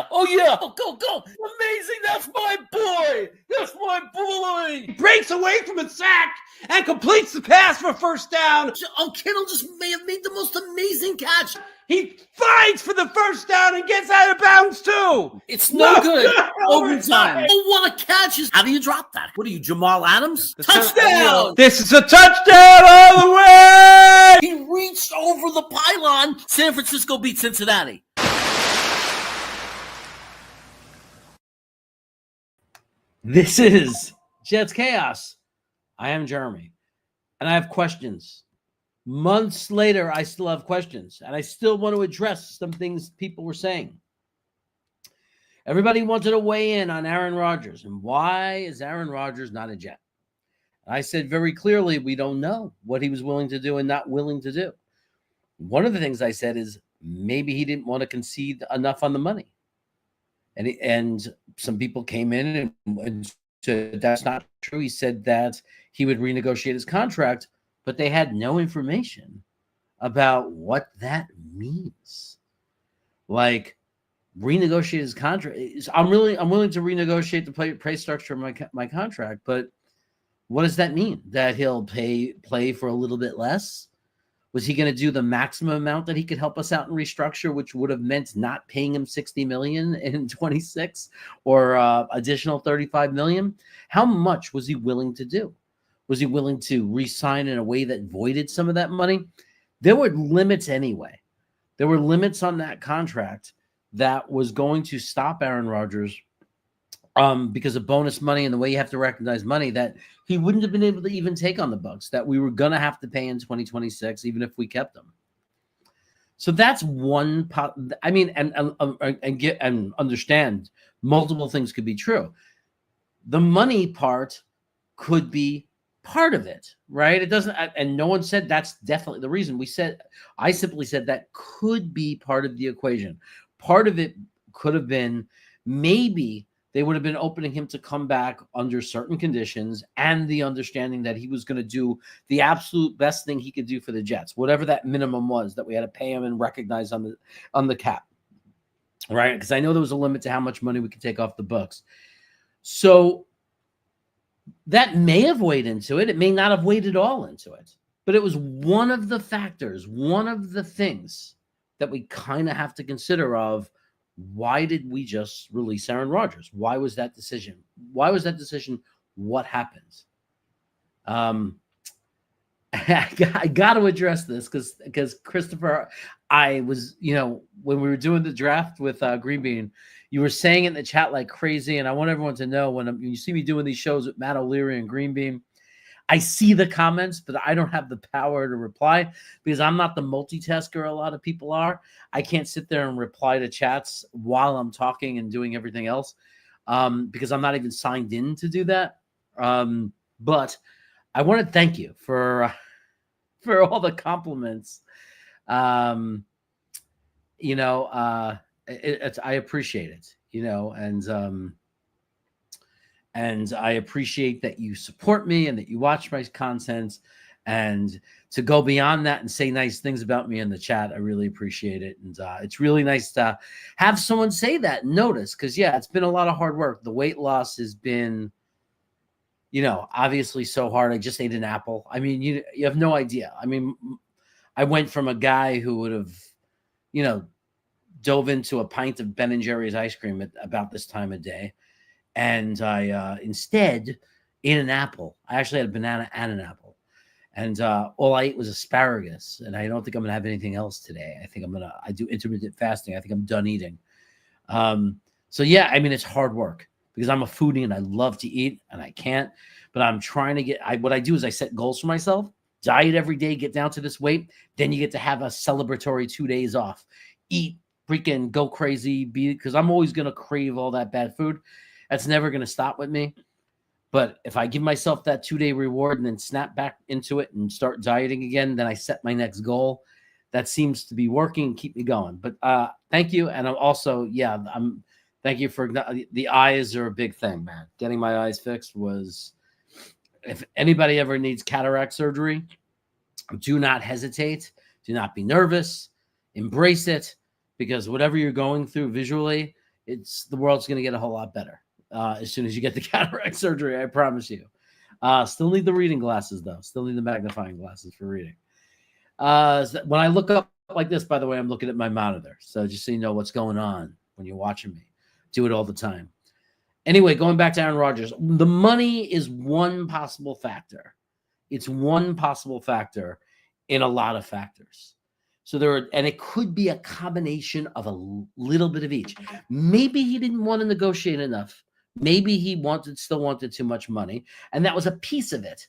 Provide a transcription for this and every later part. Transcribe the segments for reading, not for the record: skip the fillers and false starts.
yeah. Oh, yeah. Go. Amazing. That's my boy. That's my boy. He breaks away from a sack and completes the pass for first down. Kittle just may have made the most amazing catch. He fights for the first down and gets out of bounds, too. It's no good. Overtime. Oh, what a catch. How do you drop that? What are you, Jamal Adams? Touchdown. This is a touchdown all the way. He reached over the pylon. San Francisco beat Cincinnati. This is Jets Chaos. I am Jeremy, and I have questions. Months later, I still have questions, and I still want to address some things people were saying. Everybody wanted to weigh in on Aaron Rodgers, and why is Aaron Rodgers not a Jet? I said very clearly, we don't know what he was willing to do and not willing to do. One of the things I said is maybe he didn't want to concede enough on the money. And some people came in and said that's not true. He said that he would renegotiate his contract, but they had no information about what that means. Like, renegotiate his contract. I'm willing to renegotiate the pay structure of my contract, but what does that mean? That he'll play for a little bit less? Was he going to do the maximum amount that he could help us out and restructure, which would have meant not paying him $60 million in 26 or additional $35 million? How much was he willing to do? Was he willing to re-sign in a way that voided some of that money? There were limits anyway. There were limits on that contract that was going to stop Aaron Rodgers because of bonus money and the way you have to recognize money, that he wouldn't have been able to even take on the Bucs, that we were going to have to pay in 2026, even if we kept them. So that's one. I mean, and understand multiple things could be true. The money part could be part of it, right? It doesn't, and no one said that's definitely the reason. I simply said that could be part of the equation. Part of it could have been maybe they would have been opening him to come back under certain conditions and the understanding that he was going to do the absolute best thing he could do for the Jets, whatever that minimum was that we had to pay him and recognize on the cap, right? Because I know there was a limit to how much money we could take off the books. So that may have weighed into it. It may not have weighed at all into it, but it was one of the factors, one of the things that we kind of have to consider of, why did we just release Aaron Rodgers? Why was that decision? What happened? I got to address this because Christopher, I was, when we were doing the draft with Green Bean, you were saying it in the chat like crazy, and I want everyone to know when you see me doing these shows with Matt O'Leary and Green Bean, I see the comments, but I don't have the power to reply because I'm not the multitasker a lot of people are. I can't sit there and reply to chats while I'm talking and doing everything else because I'm not even signed in to do that. But I want to thank you for all the compliments. I appreciate it, and I appreciate that you support me and that you watch my content, and to go beyond that and say nice things about me in the chat. I really appreciate it. And it's really nice to have someone say that and notice, because it's been a lot of hard work. The weight loss has been, obviously so hard. I just ate an apple. I mean, you have no idea. I mean, I went from a guy who would have, dove into a pint of Ben & Jerry's ice cream at about this time of day. And I instead ate an apple. I actually had a banana and an apple. And all I ate was asparagus. And I don't think I'm going to have anything else today. I think I do intermittent fasting. I think I'm done eating. It's hard work because I'm a foodie and I love to eat and I can't. But I'm trying to what I do is I set goals for myself. Diet every day, get down to this weight. Then you get to have a celebratory 2 days off. Eat, freaking go crazy. Because I'm always going to crave all that bad food. That's never going to stop with me. But if I give myself that 2-day reward and then snap back into it and start dieting again, then I set my next goal. That seems to be working and keep me going. But thank you. And I'm also, thank you for the eyes are a big thing, man. Getting my eyes fixed was, if anybody ever needs cataract surgery, do not hesitate. Do not be nervous. Embrace it, because whatever you're going through visually, the world's going to get a whole lot better as soon as you get the cataract surgery. I promise you. Still need the reading glasses though. Still need the magnifying glasses for reading. So when I look up like this, by the way, I'm looking at my monitor. So just so you know what's going on when you're watching me. Do it all the time. Anyway, going back to Aaron Rodgers, the money is one possible factor. It's one possible factor in a lot of factors. So and it could be a combination of a little bit of each. Maybe he didn't want to negotiate enough. Maybe he still wanted too much money, and that was a piece of it.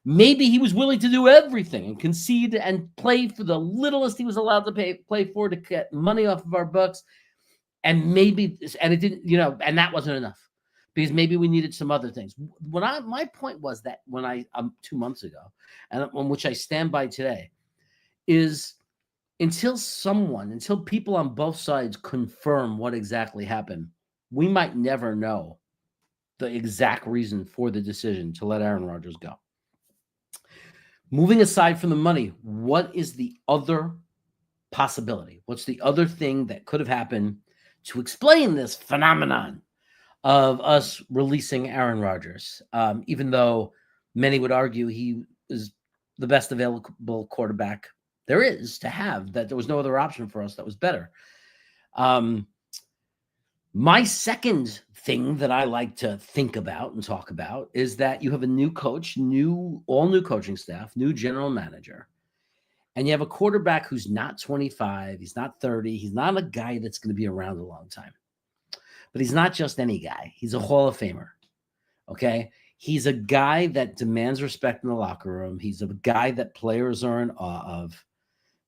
Maybe he was willing to do everything and concede and play for the littlest he was allowed to play for to get money off of our books. And it didn't, and that wasn't enough because maybe we needed some other things. My point was that when 2 months ago, and on which I stand by today, is until people on both sides confirm what exactly happened, we might never know the exact reason for the decision to let Aaron Rodgers go. Moving aside from the money, what is the other possibility? What's the other thing that could have happened to explain this phenomenon of us releasing Aaron Rodgers? Even though many would argue he is the best available quarterback there is to have, that there was no other option for us that was better. My second thing that I like to think about and talk about is that you have a new coach, all new coaching staff, new general manager, and you have a quarterback who's not 25, he's not 30, he's not a guy that's going to be around a long time. But he's not just any guy. He's a Hall of Famer, okay? He's a guy that demands respect in the locker room. He's a guy that players are in awe of.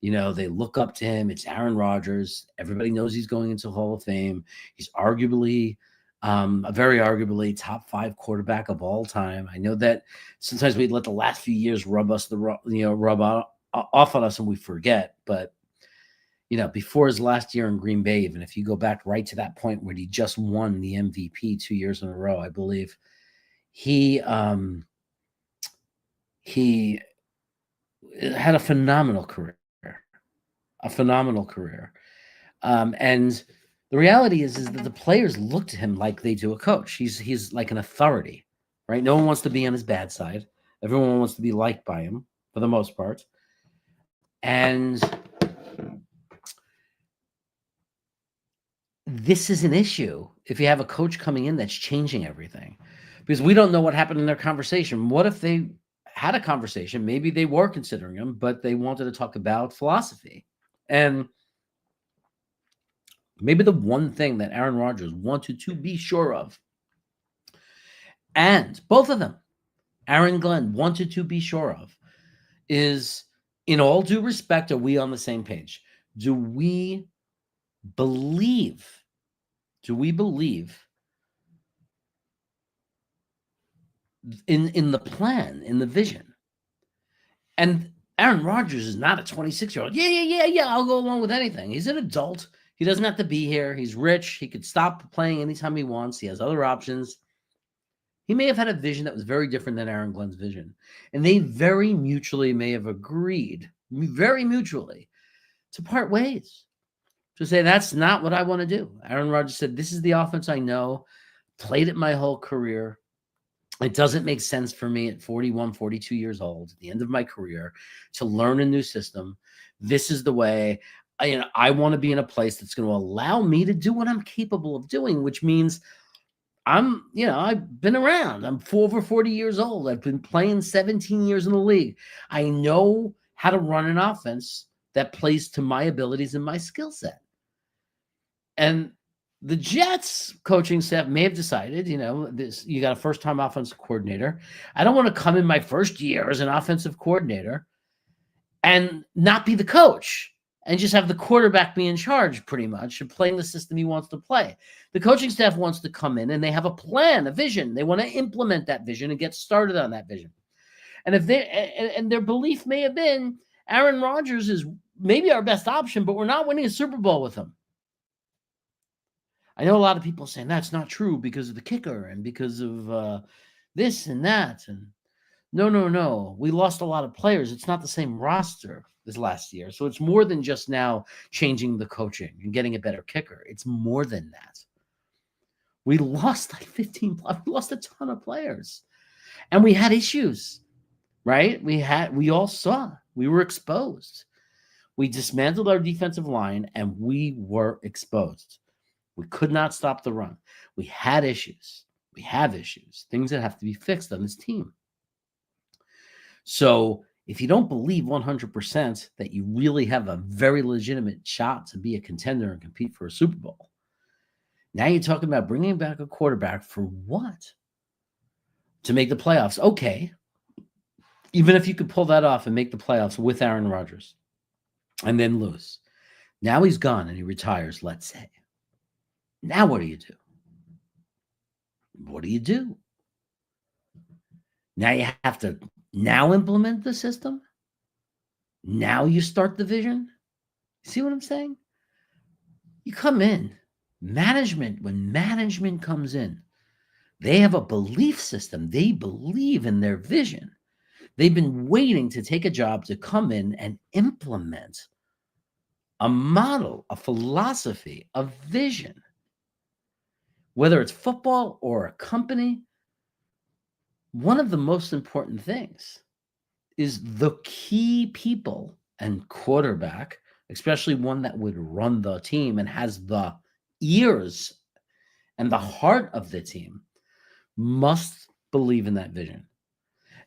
They look up to him. It's Aaron Rodgers. Everybody knows he's going into Hall of Fame. He's arguably, very arguably, top 5 quarterback of all time. I know that sometimes we let the last few years rub off on us and we forget. But, before his last year in Green Bay, even if you go back right to that point where he just won the MVP 2 years in a row, I believe, he had a phenomenal career. And the reality is that the players look to him like they do a coach. He's like an authority, right? No one wants to be on his bad side. Everyone wants to be liked by him for the most part. And this is an issue if you have a coach coming in that's changing everything, because we don't know what happened in their conversation. What if they had a conversation? Maybe they were considering him, but they wanted to talk about philosophy. And maybe the one thing that Aaron Rodgers wanted to be sure of, and both of them, Aaron Glenn, wanted to be sure of, is, in all due respect, are we on the same page? Do we believe in the plan, in the vision? And Aaron Rodgers is not a 26-year-old. Yeah, I'll go along with anything. He's an adult. He doesn't have to be here. He's rich. He could stop playing anytime he wants. He has other options. He may have had a vision that was very different than Aaron Glenn's vision. And they very mutually may have agreed, very mutually, to part ways. To say, that's not what I want to do. Aaron Rodgers said, this is the offense I know, played it my whole career. It doesn't make sense for me at 41, 42 years old, at the end of my career, to learn a new system. This is the way. I want to be in a place that's going to allow me to do what I'm capable of doing, which means I've been around. I'm over 40 years old. I've been playing 17 years in the league. I know how to run an offense that plays to my abilities and my skill set. And the Jets coaching staff may have decided, you got a first-time offensive coordinator. I don't want to come in my first year as an offensive coordinator and not be the coach and just have the quarterback be in charge pretty much and playing the system he wants to play. The coaching staff wants to come in and they have a plan, a vision. They want to implement that vision and get started on that vision. And if their belief may have been, Aaron Rodgers is maybe our best option, but we're not winning a Super Bowl with him. I know a lot of people saying that's not true because of the kicker and because of this and that. And no. We lost a lot of players. It's not the same roster as last year. So it's more than just now changing the coaching and getting a better kicker. It's more than that. We lost like 15, we lost a ton of players. And we had issues, right? We all saw, we were exposed. We dismantled our defensive line and we were exposed. We could not stop the run. We had issues. We have issues, things that have to be fixed on this team. So if you don't believe 100% that you really have a very legitimate shot to be a contender and compete for a Super Bowl, now you're talking about bringing back a quarterback for what? To make the playoffs. Okay. Even if you could pull that off and make the playoffs with Aaron Rodgers and then lose. Now he's gone and he retires, let's say. Now what do you do? What do you do? Now you have to now implement the system. Now you start the vision. See what I'm saying? You come in, management, when management comes in, they have a belief system. They believe in their vision. They've been waiting to take a job to come in and implement a model, a philosophy, a vision. Whether it's football or a company, one of the most important things is the key people and quarterback, especially one that would run the team and has the ears and the heart of the team, must believe in that vision.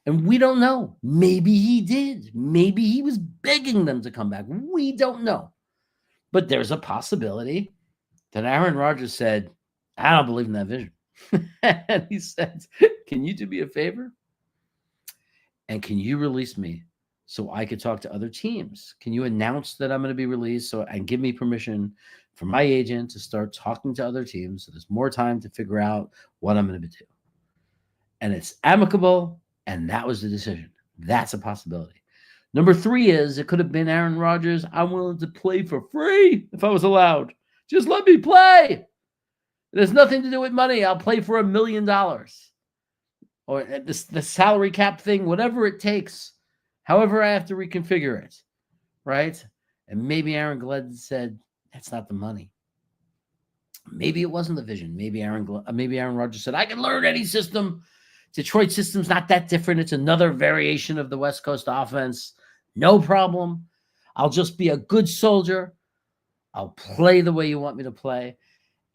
And we don't know. Maybe he did. Maybe he was begging them to come back. We don't know. But there's a possibility that Aaron Rodgers said, I don't believe in that vision. And he said, can you do me a favor? And can you release me so I could talk to other teams? Can you announce that I'm going to be released and give me permission for my agent to start talking to other teams so there's more time to figure out what I'm going to do? And it's amicable, and that was the decision. That's a possibility. Number 3 is it could have been Aaron Rodgers. I'm willing to play for free if I was allowed. Just let me play. It has nothing to do with money. I'll play for $1 million. Or the salary cap thing, whatever it takes, however I have to reconfigure it, right? And maybe Aaron Glenn said, that's not the money. Maybe it wasn't the vision. Maybe Aaron Rodgers said, I can learn any system. Detroit system's not that different. It's another variation of the West Coast offense. No problem. I'll just be a good soldier. I'll play the way you want me to play.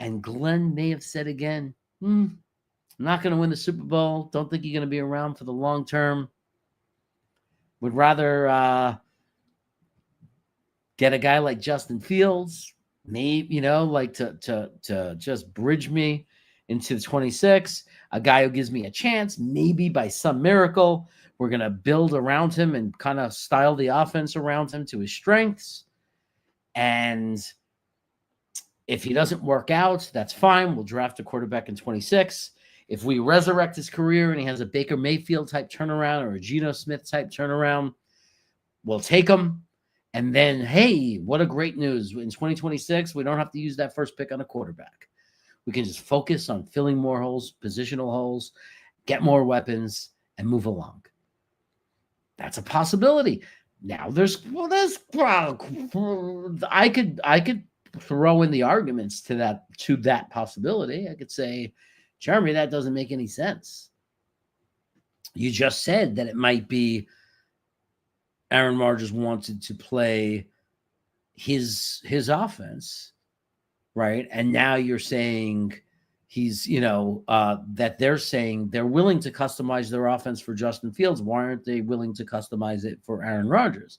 And Glenn may have said again, I'm not going to win the Super Bowl. Don't think you're going to be around for the long term. Would rather get a guy like Justin Fields, maybe, like to just bridge me into the 26. A guy who gives me a chance, maybe by some miracle, we're going to build around him and kind of style the offense around him to his strengths. And if he doesn't work out, that's fine. We'll draft a quarterback in 26. If we resurrect his career and he has a Baker Mayfield type turnaround or a Geno Smith type turnaround, we'll take him. And then, hey, what a great news. In 2026, we don't have to use that first pick on a quarterback. We can just focus on filling more holes, positional holes, get more weapons, and move along. That's a possibility. Now I could throw in the arguments to that possibility. I could say, Jeremy, that doesn't make any sense. You just said that it might be Aaron Rodgers wanted to play his offense, right? And now you're saying he's, that they're saying they're willing to customize their offense for Justin Fields. Why aren't they willing to customize it for Aaron Rodgers?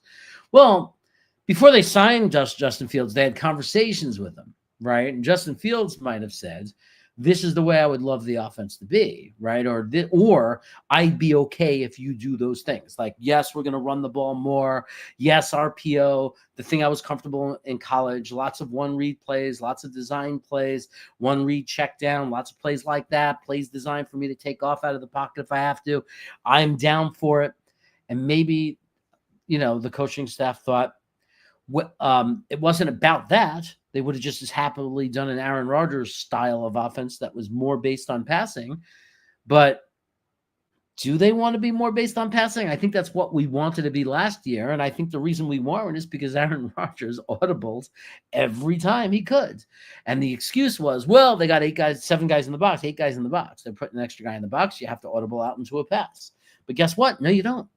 Well, before they signed Justin Fields, they had conversations with him, right? And Justin Fields might have said, this is the way I would love the offense to be, right? Or I'd be okay if you do those things. Like, yes, we're going to run the ball more. Yes, RPO, the thing I was comfortable in college, lots of one-read plays, lots of design plays, one-read check down, lots of plays like that, plays designed for me to take off out of the pocket if I have to. I'm down for it. And maybe, the coaching staff thought, it wasn't about that. They would have just as happily done an Aaron Rodgers style of offense that was more based on passing. But Do they want to be more based on passing? I think that's what we wanted to be last year. And I think the reason we weren't is because Aaron Rodgers audibles every time he could. And the excuse was, well, they got 7 guys in the box, 8 guys in the box. They're putting an extra guy in the box. You have to audible out into a pass. But guess what? No, you don't.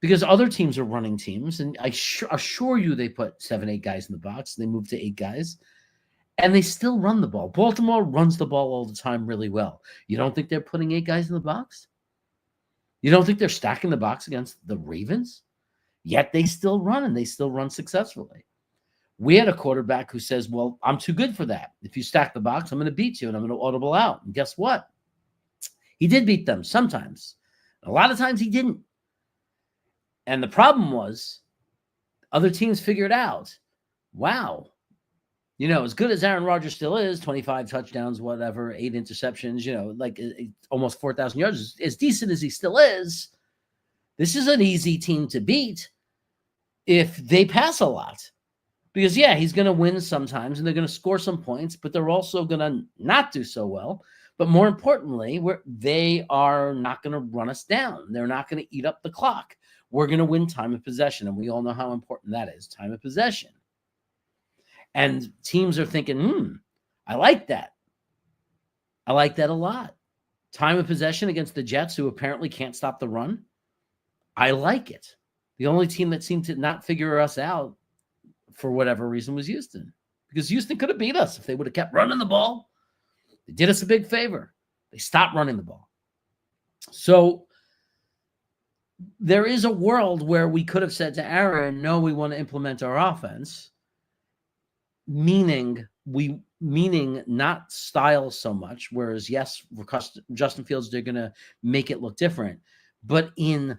Because other teams are running teams. And I assure you they put 7, 8 guys in the box. They move to 8 guys. And they still run the ball. Baltimore runs the ball all the time really well. You don't think they're putting 8 guys in the box? You don't think they're stacking the box against the Ravens? Yet they still run, and they still run successfully. We had a quarterback who says, well, I'm too good for that. If you stack the box, I'm going to beat you, and I'm going to audible out. And guess what? He did beat them sometimes. A lot of times he didn't. And the problem was other teams figured out, wow, as good as Aaron Rodgers still is, 25 touchdowns, whatever, 8 interceptions, like almost 4,000 yards, as decent as he still is, this is an easy team to beat if they pass a lot. Because, yeah, he's going to win sometimes, and they're going to score some points, but they're also going to not do so well. But more importantly, they are not going to run us down. They're not going to eat up the clock. We're going to win time of possession, and we all know how important that is, time of possession. And teams are thinking, I like that. I like that a lot. Time of possession against the Jets, who apparently can't stop the run. I like it. The only team that seemed to not figure us out for whatever reason was Houston, because Houston could have beat us if they would have kept running the ball. They did us a big favor. They stopped running the ball. So there is a world where we could have said to Aaron, no, we want to implement our offense. Meaning not style so much, whereas yes, Justin Fields, they're going to make it look different, but in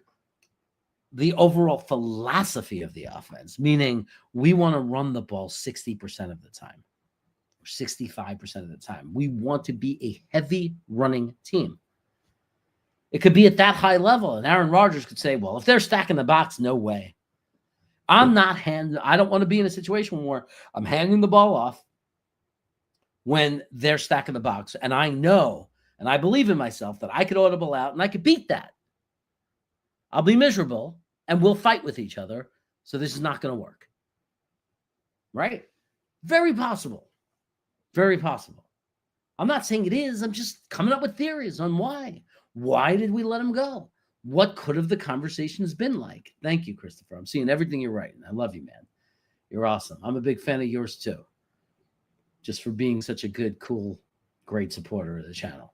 the overall philosophy of the offense, meaning we want to run the ball 60% of the time, or 65% of the time. We want to be a heavy running team. It could be at that high level, and Aaron Rodgers could say, well, if they're stacking the box, no way. I don't want to be in a situation where I'm handing the ball off when they're stacking the box. And I know, and I believe in myself that I could audible out and I could beat that. I'll be miserable and we'll fight with each other. So this is not going to work. Right? Very possible. Very possible. I'm not saying it is. I'm just coming up with theories on why. Why did we let him go? What could have the conversations been like? Thank you, Christopher. I'm seeing everything you're writing. I love you, man. You're awesome. I'm a big fan of yours too. Just for being such a good, cool, great supporter of the channel.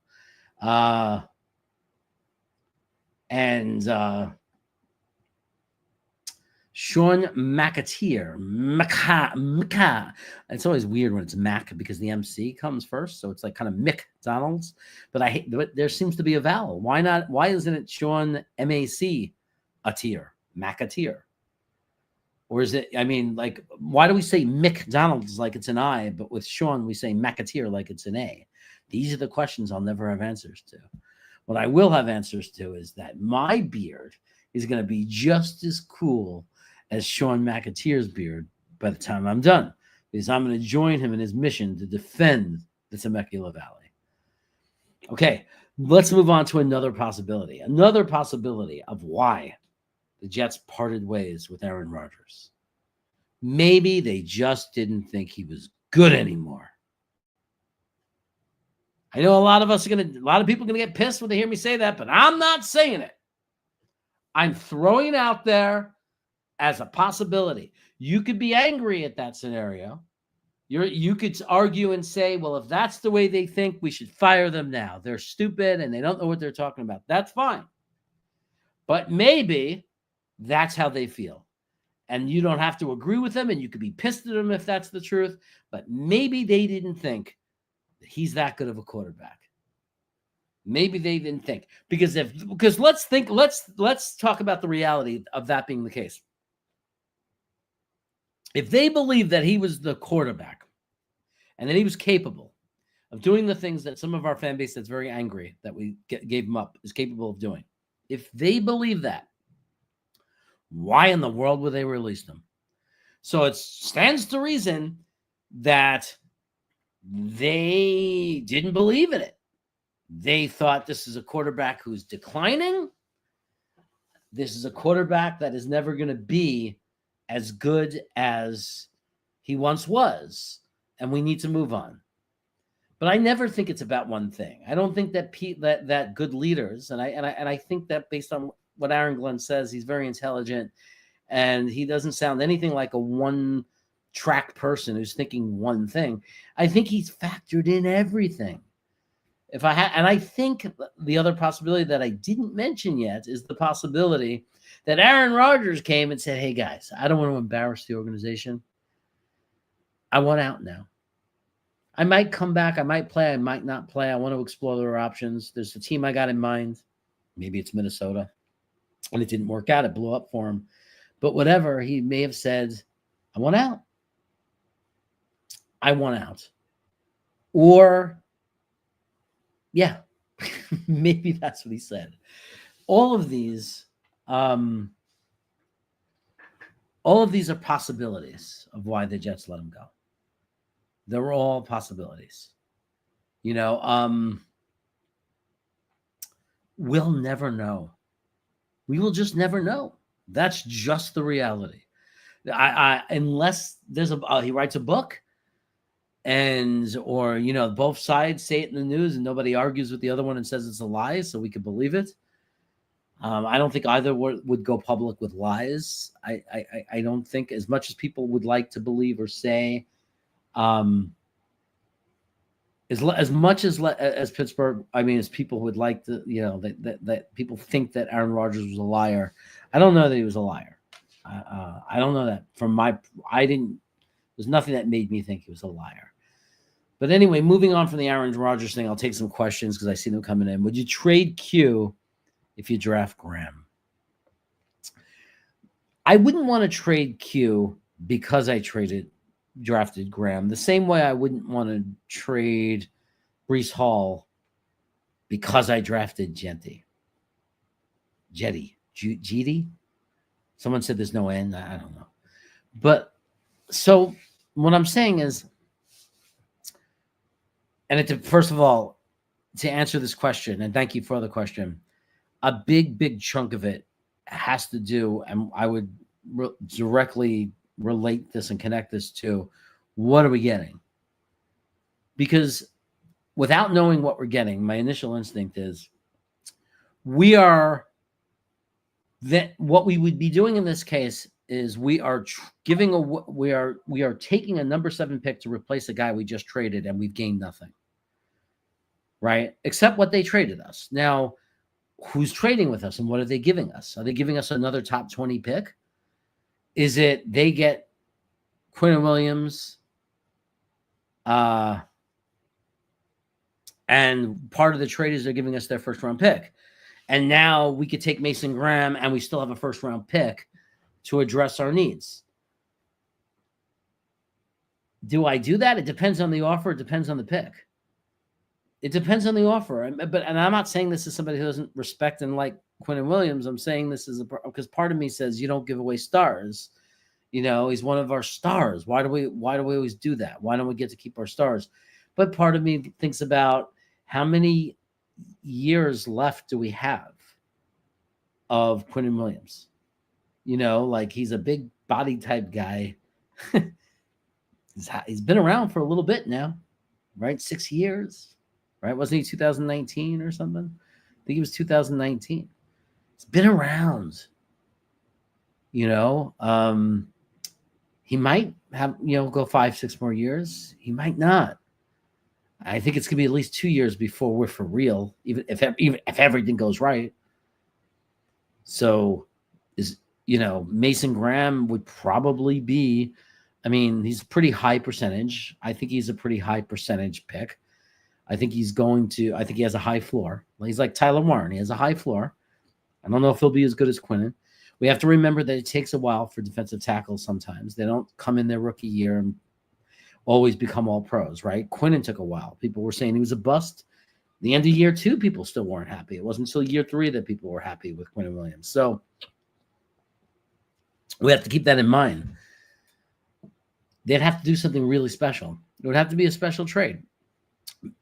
Sean McAteer. Maka. It's always weird when it's Mac because the MC comes first. So it's like kind of McDonald's. But I hate, there seems to be a vowel. Why not? Why isn't it Sean MAC a tier? McAteer? Or is it, why do we say McDonald's like it's an I, but with Sean we say McAteer like it's an A? These are the questions I'll never have answers to. What I will have answers to is that my beard is going to be just as cool as Sean McAteer's beard by the time I'm done, because I'm going to join him in his mission to defend the Temecula Valley. Okay, let's move on to another possibility of why the Jets parted ways with Aaron Rodgers. Maybe they just didn't think he was good anymore. I know a lot of people are going to get pissed when they hear me say that, but I'm not saying it. I'm throwing it out there as a possibility. You could be angry at that scenario. You could argue and say, well, if that's the way they think, we should fire them now. They're stupid and they don't know what they're talking about. That's fine. But maybe that's how they feel. And you don't have to agree with them, and you could be pissed at them if that's the truth. But maybe they didn't think that he's that good of a quarterback. Maybe they didn't think. Because let's talk about the reality of that being the case. If they believed that he was the quarterback and that he was capable of doing the things that some of our fan base that's very angry that we gave him up is capable of doing, if they believe that, why in the world would they release them? So it stands to reason that they didn't believe in it. They thought this is a quarterback who's declining. This is a quarterback that is never going to be as good as he once was, and we need to move on. But I never think it's about one thing. I don't think that that good leaders, and I think that based on what Aaron Glenn says, he's very intelligent, and he doesn't sound anything like a one-track person who's thinking one thing. I think he's factored in everything. And I think the other possibility that I didn't mention yet is the possibility that Aaron Rodgers came and said, "Hey guys, I don't want to embarrass the organization. I want out now. I might come back. I might play. I might not play. I want to explore their options. There's a team I got in mind. Maybe it's Minnesota." And it didn't work out. It blew up for him. But whatever, he may have said, "I want out. I want out." Or, yeah, maybe that's what he said. All of these are possibilities of why the Jets let him go. They're all possibilities. We'll never know. We will just never know. That's just the reality. Unless there's he writes a book, or both sides say it in the news and nobody argues with the other one and says it's a lie, so we can believe it. I don't think either would go public with lies. I don't think, as much as people would like to believe or say, as much as Pittsburgh, as people would like to, that people think that Aaron Rodgers was a liar. I don't know that he was a liar. I don't know that there's nothing that made me think he was a liar. But anyway, moving on from the Aaron Rodgers thing, I'll take some questions because I see them coming in. Would you trade Q if you draft Graham? I wouldn't want to trade Q because I drafted Graham. The same way I wouldn't want to trade Breece Hall because I drafted Jetty. Someone said there's no N. I don't know. But so what I'm saying is, first of all, to answer this question, and thank you for the question, a big chunk of it has to do, and I would directly relate this and connect this to, what are we getting? Because without knowing what we're getting, my initial instinct is what we would be doing in this case is we are taking a number 7 pick to replace a guy we just traded, and we've gained nothing, right? Except what they traded us. Now, who's trading with us and what are they giving us? Are they giving us another top 20 pick? Is it they get Quinn Williams, and part of the trade is they're giving us their first round pick, and now we could take Mason Graham and we still have a first round pick to address our needs? Do I do that? It depends on the offer. It depends on the pick. It depends on the offer. And I'm not saying this is somebody who doesn't respect and like Quinn Williams. I'm saying this is because part of me says you don't give away stars. He's one of our stars. Why do we always do that? Why don't we get to keep our stars? But part of me thinks about how many years left do we have of Quinn Williams? He's a big body type guy. He's been around for a little bit now, right? 6 years, right? Wasn't he 2019 or something? I think he was 2019. He's been around. He might have, go 5-6 more years. He might not. I think it's going to be at least 2 years before we're for real, even if everything goes right. So Mason Graham would probably be, he's a pretty high percentage. I think he's a pretty high percentage pick. I think he has a high floor. He's like Tyler Warren. He has a high floor. I don't know if he'll be as good as Quinnen. We have to remember that it takes a while for defensive tackles sometimes. They don't come in their rookie year and always become all pros, right? Quinnen took a while. People were saying he was a bust. The end of year 2, people still weren't happy. It wasn't until year 3 that people were happy with Quinnen Williams. So we have to keep that in mind. They'd have to do something really special. It would have to be a special trade.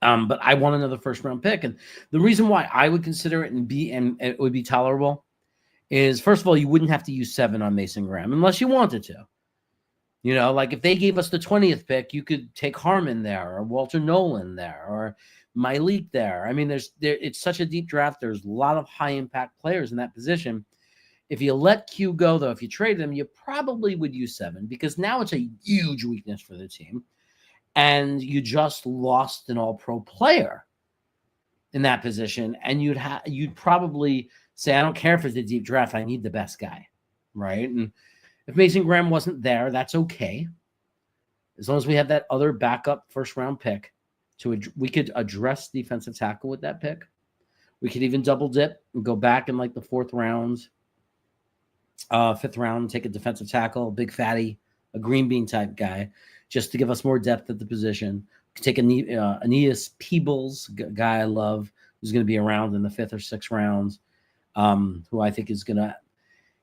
But I want another first round pick. And the reason why I would consider it and it would be tolerable is, first of all, you wouldn't have to use 7 on Mason Graham unless you wanted to. You know, like if they gave us the 20th pick, you could take Harmon there or Walter Nolan there or Myleek there. I mean, it's such a deep draft. There's a lot of high impact players in that position. If you let Q go, though, if you trade him, you probably would use 7 because now it's a huge weakness for the team. And you just lost an all-pro player in that position. And you'd probably say, I don't care if it's a deep draft. I need the best guy, right? And if Mason Graham wasn't there, that's okay. As long as we have that other backup first-round pick, we could address defensive tackle with that pick. We could even double dip and go back in like the 4th round, 5th round, take a defensive tackle, a big fatty, a green bean type guy, just to give us more depth at the position. Take Aeneas Peebles, guy I love, who's going to be around in the 5th or 6th rounds, who I think is going to,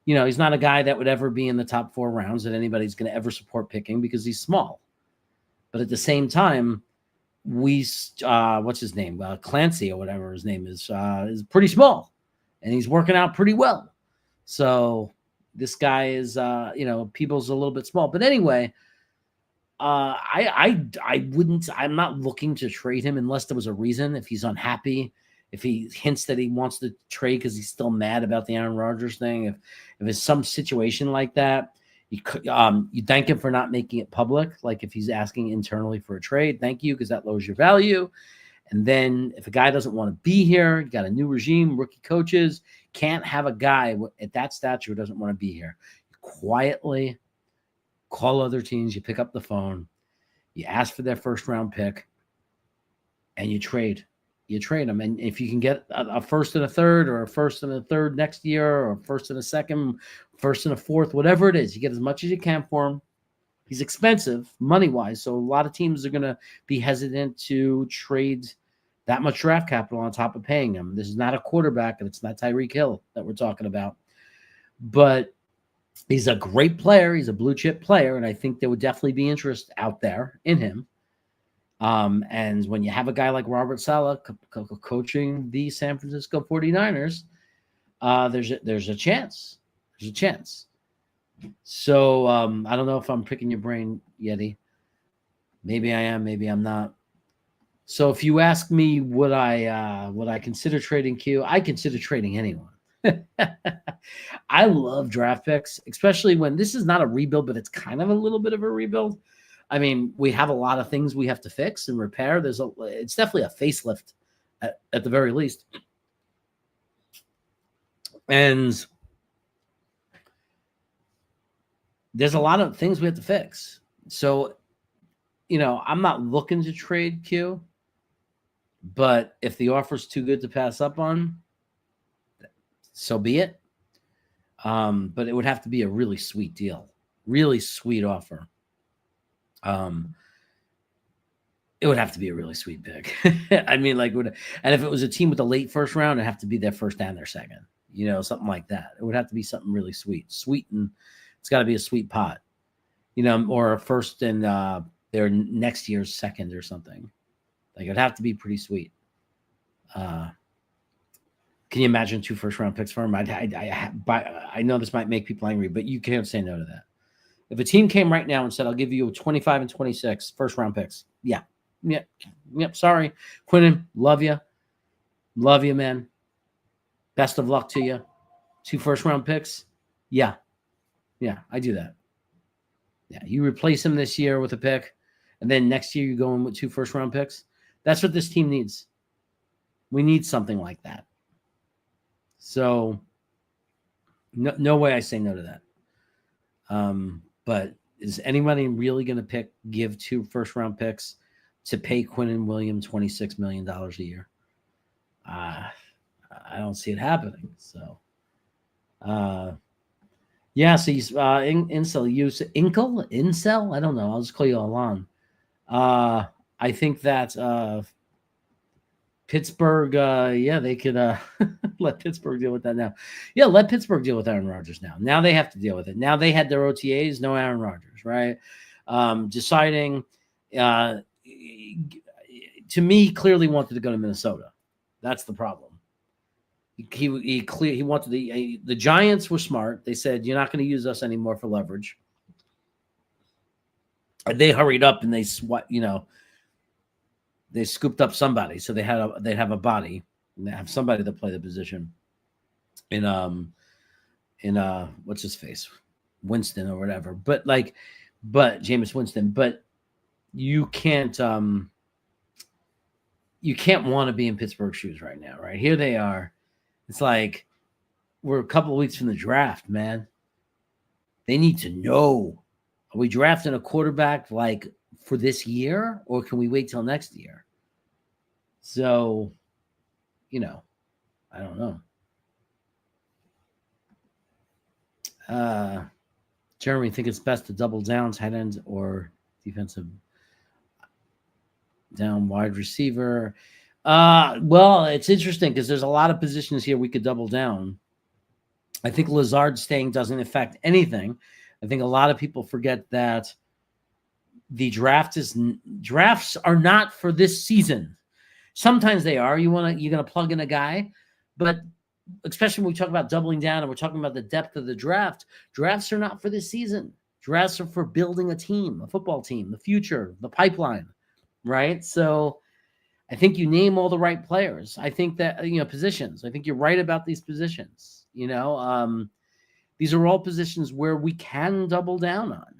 he's not a guy that would ever be in the top 4 rounds that anybody's going to ever support picking because he's small. But at the same time, what's his name? Clancy or whatever his name is pretty small, and he's working out pretty well. So this guy is, Peebles a little bit small. But anyway, I'm not looking to trade him unless there was a reason. If he's unhappy, if he hints that he wants to trade because he's still mad about the Aaron Rodgers thing, if it's some situation like that, you thank him for not making it public. Like if he's asking internally for a trade, thank you, because that lowers your value. And then if a guy doesn't want to be here, you got a new regime, rookie coaches, can't have a guy at that stature who doesn't want to be here. You quietly call other teams, you pick up the phone, you ask for their first round pick, and you trade. You trade them. And if you can get a first and a third, or a first and a third next year, or a first and a second, first and a fourth, whatever it is, you get as much as you can for him. He's expensive money-wise, so a lot of teams are going to be hesitant to trade that much draft capital on top of paying him. This is not a quarterback, and it's not Tyreek Hill that we're talking about. But he's a great player. He's a blue-chip player, and I think there would definitely be interest out there in him. And when you have a guy like Robert Saleh coaching the San Francisco 49ers, there's a chance. There's a chance. So I don't know if I'm picking your brain, Yeti. Maybe I am, maybe I'm not. So if you ask me, would I consider trading Q? I consider trading anyone. I love draft picks, especially when this is not a rebuild, but it's kind of a little bit of a rebuild. I mean, we have a lot of things we have to fix and repair. It's definitely a facelift at the very least. And there's a lot of things we have to fix. So, I'm not looking to trade Q, but if the offer's too good to pass up on, so be it. But it would have to be a really sweet deal, really sweet offer. It would have to be a really sweet pick. I mean, and if it was a team with a late first round, it'd have to be their first and their second, something like that. It would have to be something really sweet, and it's got to be a sweet pot, or a first and their next year's second or something. Like it'd have to be pretty sweet. Can you imagine 2 first-round picks for him? I know this might make people angry, but you can't say no to that. If a team came right now and said, I'll give you 25 and 26 first-round picks. Yeah. Sorry. Quinnen, love you. Love you, man. Best of luck to you. 2 first-round picks. Yeah, I do that. Yeah, you replace him this year with a pick, and then next year you go in with 2 first-round picks. That's what this team needs. We need something like that. So no way I say no to that. But is anybody really going to give 2 first-round picks to pay Quinnen Williams $26 million a year? I don't see it happening. So, so he's Incel. Incel? I don't know. I'll just call you Alon. I think that Pittsburgh, they could let Pittsburgh deal with that now. Yeah, let Pittsburgh deal with Aaron Rodgers now. Now they have to deal with it. Now they had their OTAs, no Aaron Rodgers, right? Deciding to me, clearly wanted to go to Minnesota. That's the problem. He wanted the Giants were smart. They said, you're not going to use us anymore for leverage. And they hurried up and they scooped up somebody. So they'd have a body and they have somebody to play the position in what's his face? Winston or whatever. But Jameis Winston, but you can't want to be in Pittsburgh shoes right now, right? Here they are. It's like we're a couple of weeks from the draft, man. They need to know, are we drafting a quarterback like for this year, or can we wait till next year? So, I don't know. Jeremy, think it's best to double down tight ends or defensive down wide receiver? Well, it's interesting because there's a lot of positions here we could double down. I think Lazard staying doesn't affect anything. I think a lot of people forget that the drafts are not for this season. Sometimes they are. You're gonna plug in a guy, but especially when we talk about doubling down and we're talking about the depth of the draft, drafts are not for this season. Drafts are for building a team, a football team, the future, the pipeline, right? So I think you name all the right players. I think that, positions. I think you're right about these positions. These are all positions where we can double down on.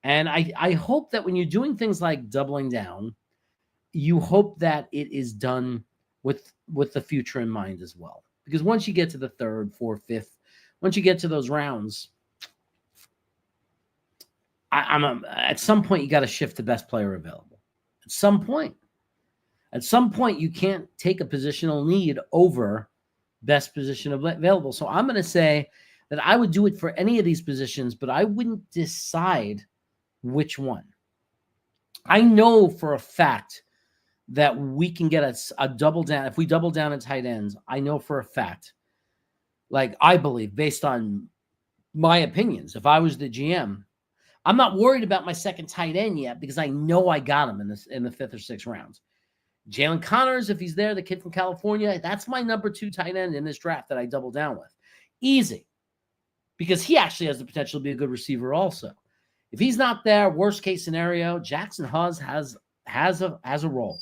And I hope that when you're doing things like doubling down, you hope that it is done with the future in mind as well. Because once you get to the third, fourth, fifth, once you get to those rounds, at some point you got to shift the best player available. At some point, you can't take a positional need over best position available. So I'm going to say that I would do it for any of these positions, but I wouldn't decide which one. I know for a fact that we can get a double down. If we double down in tight ends, I know for a fact, I believe, based on my opinions, if I was the GM, I'm not worried about my second tight end yet because I know I got him in the fifth or sixth rounds. Jalen Connors, if he's there, the kid from California, that's my number 2 tight end in this draft that I double down with. Easy. Because he actually has the potential to be a good receiver also. If he's not there, worst case scenario, Jackson Hawes has a role.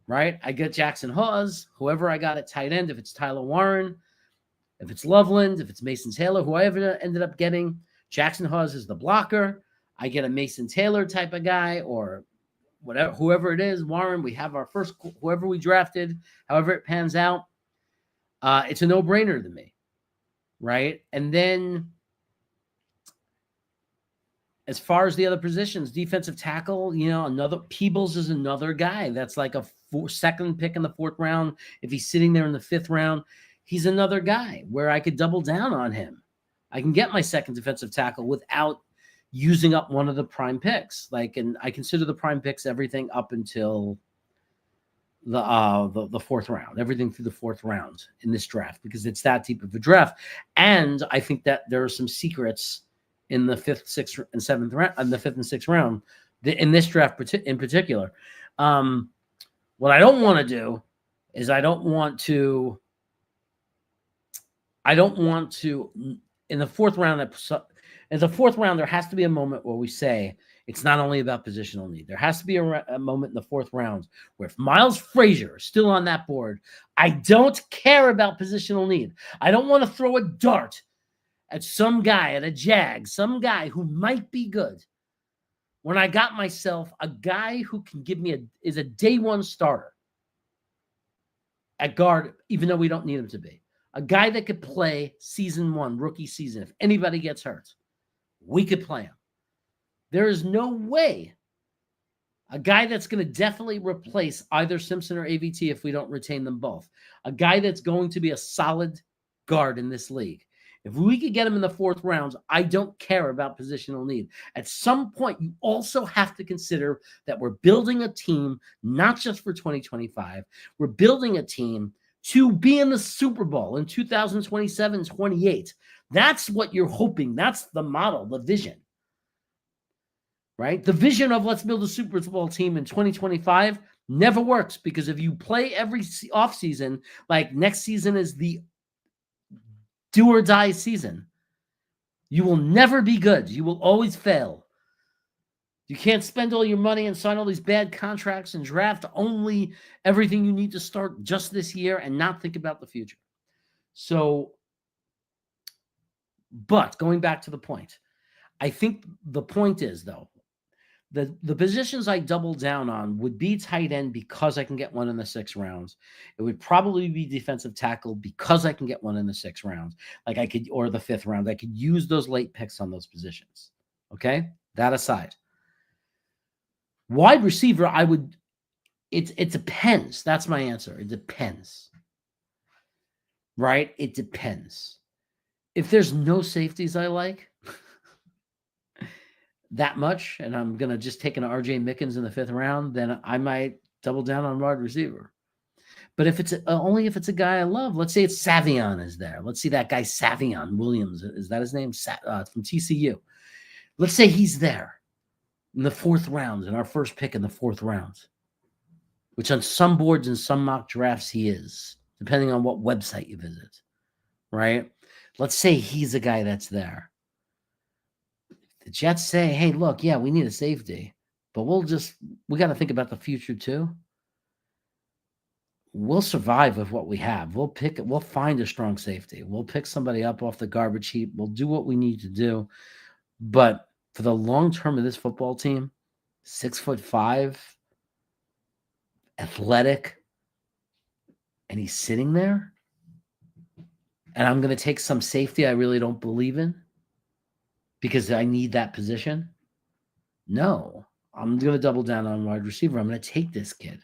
Right? I get Jackson Hawes, whoever I got at tight end, if it's Tyler Warren, if it's Loveland, if it's Mason Taylor, whoever ended up getting, Jackson Hawes is the blocker. I get a Mason Taylor type of guy or whatever, whoever it is, Warren, we have our first, whoever we drafted, however it pans out. It's a no-brainer to me, right? And then as far as the other positions, defensive tackle, another Peebles is another guy that's like a second pick in the 4th round. If he's sitting there in the 5th round, he's another guy where I could double down on him. I can get my second defensive tackle without using up one of the prime picks. And I consider the prime picks everything up until the 4th round, everything through the 4th round in this draft, because it's that deep of a draft. And I think that there are some secrets in the 5th, 6th, and 7th round, in the 5th and 6th round, in this draft in particular. What I don't want to do is I don't want to in the 4th round, there has to be a moment where we say it's not only about positional need. There has to be a moment in the 4th round where if Miles Frazier is still on that board, I don't care about positional need. I don't want to throw a dart at some guy at a Jag, some guy who might be good, when I got myself a guy who can give me is a day 1 starter at guard, even though we don't need him to be. A guy that could play season 1, rookie season. If anybody gets hurt, we could play him. There is no way a guy that's going to definitely replace either Simpson or AVT if we don't retain them both. A guy that's going to be a solid guard in this league. If we could get him in the 4th round, I don't care about positional need. At some point, you also have to consider that we're building a team, not just for 2025. We're building a team to be in the Super Bowl in 2027-28. That's what you're hoping. That's the model, the vision. right? The vision of let's build a Super Bowl team in 2025 never works, because if you play every offseason, like next season is the do or die season, you will never be good. You will always fail. You can't spend all your money and sign all these bad contracts and draft only everything you need to start just this year and not think about the future. So, but going back to the point, I think the point is, though, the positions I double down on would be tight end because I can get one in the 6 rounds. It would probably be defensive tackle because I can get one in the 6 rounds, like I could, or the 5th round. I could use those late picks on those positions. Okay, that aside, wide receiver, I would. It depends. That's my answer. It depends. Right? It depends. If there's no safeties I like that much, and I'm going to just take an RJ Mickens in the 5th round, then I might double down on wide receiver. But if it's only if it's a guy I love, let's say it's Savion is there. Let's see that guy Savion Williams. Is that his name? From TCU. Let's say he's there in the 4th round, in our first pick in the 4th round, which on some boards and some mock drafts he is, depending on what website you visit, right? Let's say he's a guy that's there. The Jets say, hey, look, yeah, we need a safety, but we got to think about the future too. We'll survive with what we have. We'll find a strong safety. We'll pick somebody up off the garbage heap. We'll do what we need to do. But for the long term of this football team, 6'5", athletic, and he's sitting there, and I'm going to take some safety I really don't believe in because I need that position. No, I'm going to double down on wide receiver. I'm going to take this kid.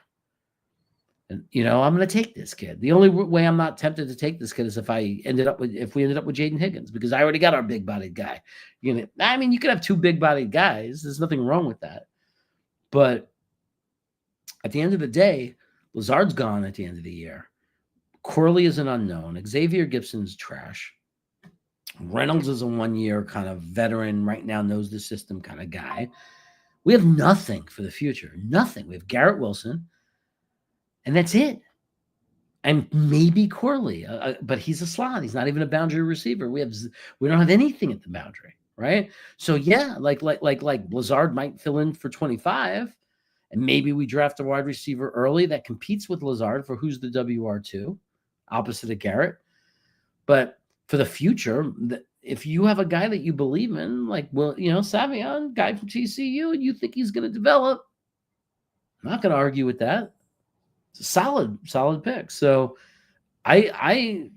And, I'm going to take this kid. The only way I'm not tempted to take this kid is if we ended up with Jaden Higgins, because I already got our big-bodied guy. You could have 2 big-bodied guys. There's nothing wrong with that. But at the end of the day, Lazard's gone at the end of the year. Corley is an unknown. Xavier Gibson's trash. Reynolds is a 1-year kind of veteran, right now knows the system kind of guy. We have nothing for the future. Nothing. We have Garrett Wilson, and that's it. And maybe Corley, but he's a slot. He's not even a boundary receiver. We don't have anything at the boundary, right? So yeah, like Lazard might fill in for 25, and maybe we draft a wide receiver early that competes with Lazard for who's the WR2, opposite of Garrett. But for the future, if you have a guy that you believe in, like, Savion, guy from TCU, and you think he's going to develop, I'm not going to argue with that. It's a solid pick. So I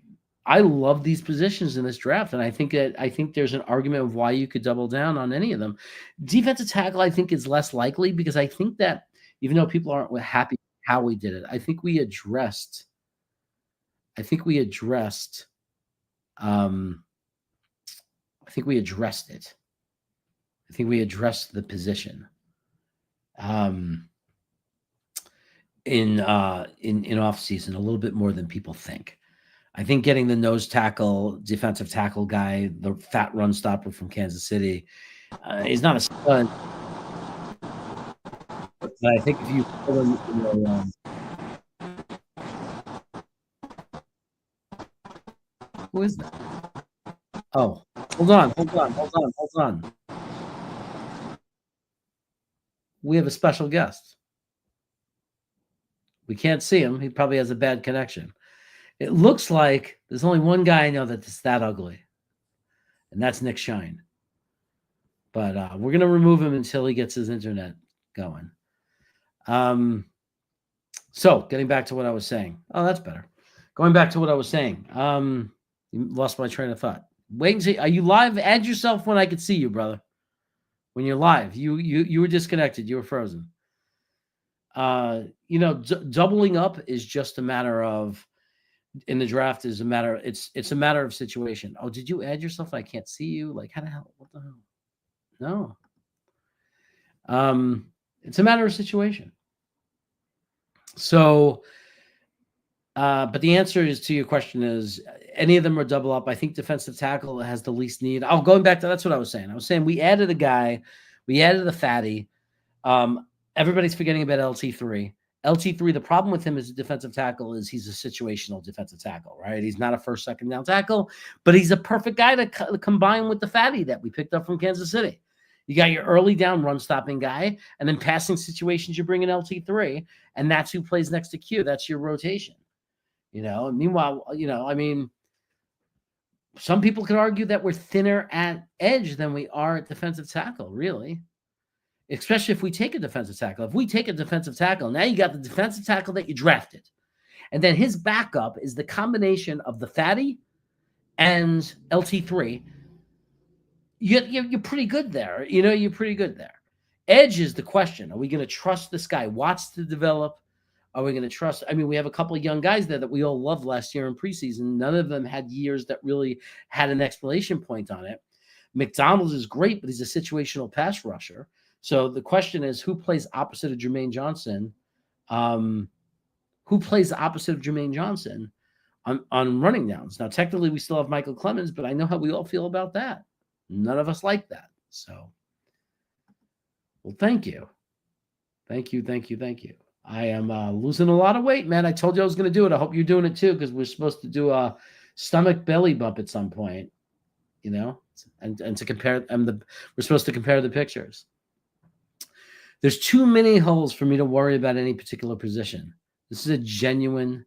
love these positions in this draft, and I think there's an argument of why you could double down on any of them. Defensive tackle, I think, is less likely, because I think that even though people aren't happy how we did it, I think we addressed it. I think we addressed the position in off season a little bit more than people think. I think getting the nose tackle, defensive tackle guy, the fat run stopper from Kansas City, is not a stud. But I think if you pull him, who is that? Oh, hold on. We have a special guest. We can't see him. He probably has a bad connection. It looks like there's only one guy I know that's that ugly, and that's Nick Shine. But we're going to remove him until he gets his internet going. So getting back to what I was saying. Oh, that's better. Going back to what I was saying. You lost my train of thought. Wait and see. Are you live? Add yourself when I can see you, brother. When you're live, you were disconnected. You were frozen. Doubling up is just a matter of, in the draft is a matter. It's a matter of situation. Oh, did you add yourself? I can't see you. Like, how the hell? What the hell? No. It's a matter of situation. So, but the answer is to your question is any of them are double up. I think defensive tackle has the least need. Going back to, that's what I was saying. I was saying we added a guy. We added the fatty. Everybody's forgetting about LT3. LT3, the problem with him as a defensive tackle is he's a situational defensive tackle, right? He's not a first, second down tackle, but he's a perfect guy to combine with the fatty that we picked up from Kansas City. You got your early down run stopping guy, and then passing situations, you bring in LT3, and that's who plays next to Q. That's your rotation. Meanwhile, some people could argue that we're thinner at edge than we are at defensive tackle, really. Especially if we take a defensive tackle. If we take a defensive tackle, now you got the defensive tackle that you drafted. And then his backup is the combination of the fatty and LT3. You're pretty good there. You're pretty good there. Edge is the question. Are we going to trust this guy Watts to develop? Are we going to trust? We have a couple of young guys there that we all loved last year in preseason. None of them had years that really had an exclamation point on it. McDonald is great, but he's a situational pass rusher. So the question is, who plays opposite of Jermaine Johnson? Who plays opposite of Jermaine Johnson on running downs? Now, technically, we still have Michael Clemens, but I know how we all feel about that. None of us like that. So, well, thank you. Thank you. I am losing a lot of weight, man. I told you I was going to do it. I hope you're doing it too, because we're supposed to do a stomach belly bump at some point, and to compare, we're supposed to compare the pictures. There's too many holes for me to worry about any particular position. This is a genuine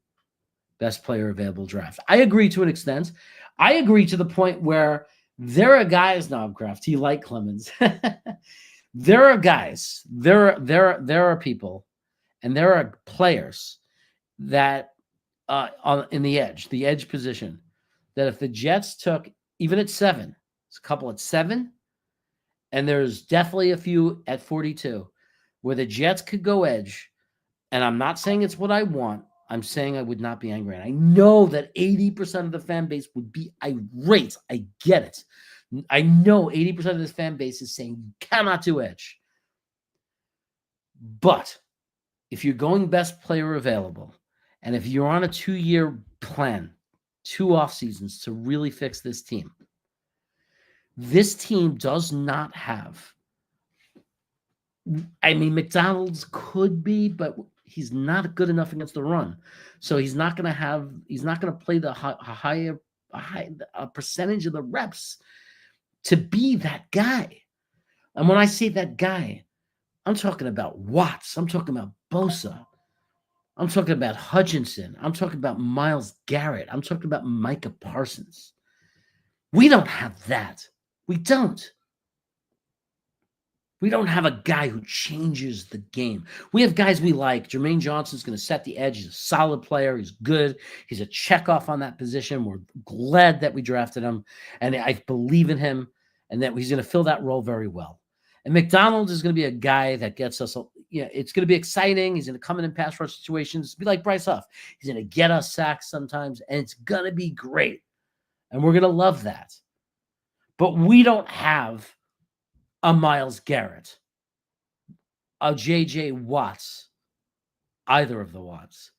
best player available draft. I agree to an extent. I agree to the point where there are guys, Knobcraft, you like Clemens. There are guys, there are people, and there are players that in the edge position, that if the Jets took, even at 7, there's a couple at 7, and there's definitely a few at 42, where the Jets could go edge, and I'm not saying it's what I want. I'm saying I would not be angry. And I know that 80% of the fan base would be irate. I get it. I know 80% of this fan base is saying you cannot do edge. But if you're going best player available, and if you're on a 2-year plan, 2 off seasons to really fix this team does not have. McDonald's could be, but he's not good enough against the run. So he's not going to play the higher percentage of the reps to be that guy. And when I say that guy, I'm talking about Watts. I'm talking about Bosa. I'm talking about Hutchinson. I'm talking about Myles Garrett. I'm talking about Micah Parsons. We don't have that. We don't. We don't have a guy who changes the game. We have guys we like. Jermaine Johnson's going to set the edge. He's a solid player. He's good. He's a checkoff on that position. We're glad that we drafted him, and I believe in him, and that he's going to fill that role very well. And McDonald is going to be a guy that gets us, it's going to be exciting. He's going to come in pass rush situations, be like Bryce Huff. He's going to get us sacks sometimes, and it's going to be great. And we're going to love that. But we don't have a Myles Garrett, a J.J. Watts, either of the Watts.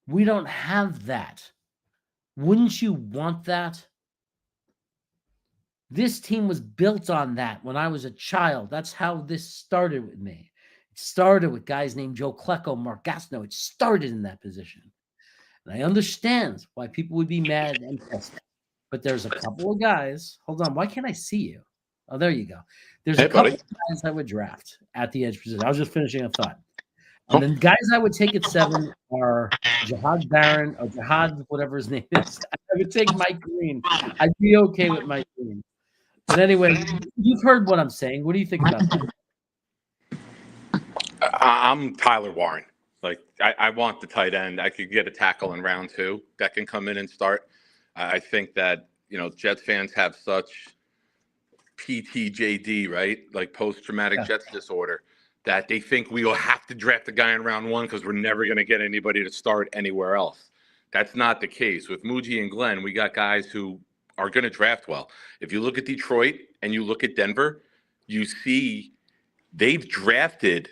We don't have that. Wouldn't you want that? This team was built on that when I was a child. That's how this started with me. It started with guys named Joe Klecko, Mark Gastineau. It started in that position. And I understand why people would be mad and pissed. But there's a couple of guys. Hold on. Why can't I see you? Oh, there you go. There's a couple of guys I would draft at the edge position. I was just finishing a thought. And then guys I would take at 7 are Jahad Barron or Jahad, whatever his name is. I would take Mike Green. I'd be okay with Mike Green. But anyway, you've heard what I'm saying. What do you think about that? I'm Tyler Warren. I want the tight end. I could get a tackle in round 2 that can come in and start. I think that, Jets fans have such PTJD, right? Like post-traumatic Jets disorder, that they think we will have to draft a guy in round 1 because we're never going to get anybody to start anywhere else. That's not the case. With Muji and Glenn, we got guys who are going to draft well. If you look at Detroit and you look at Denver, you see they've drafted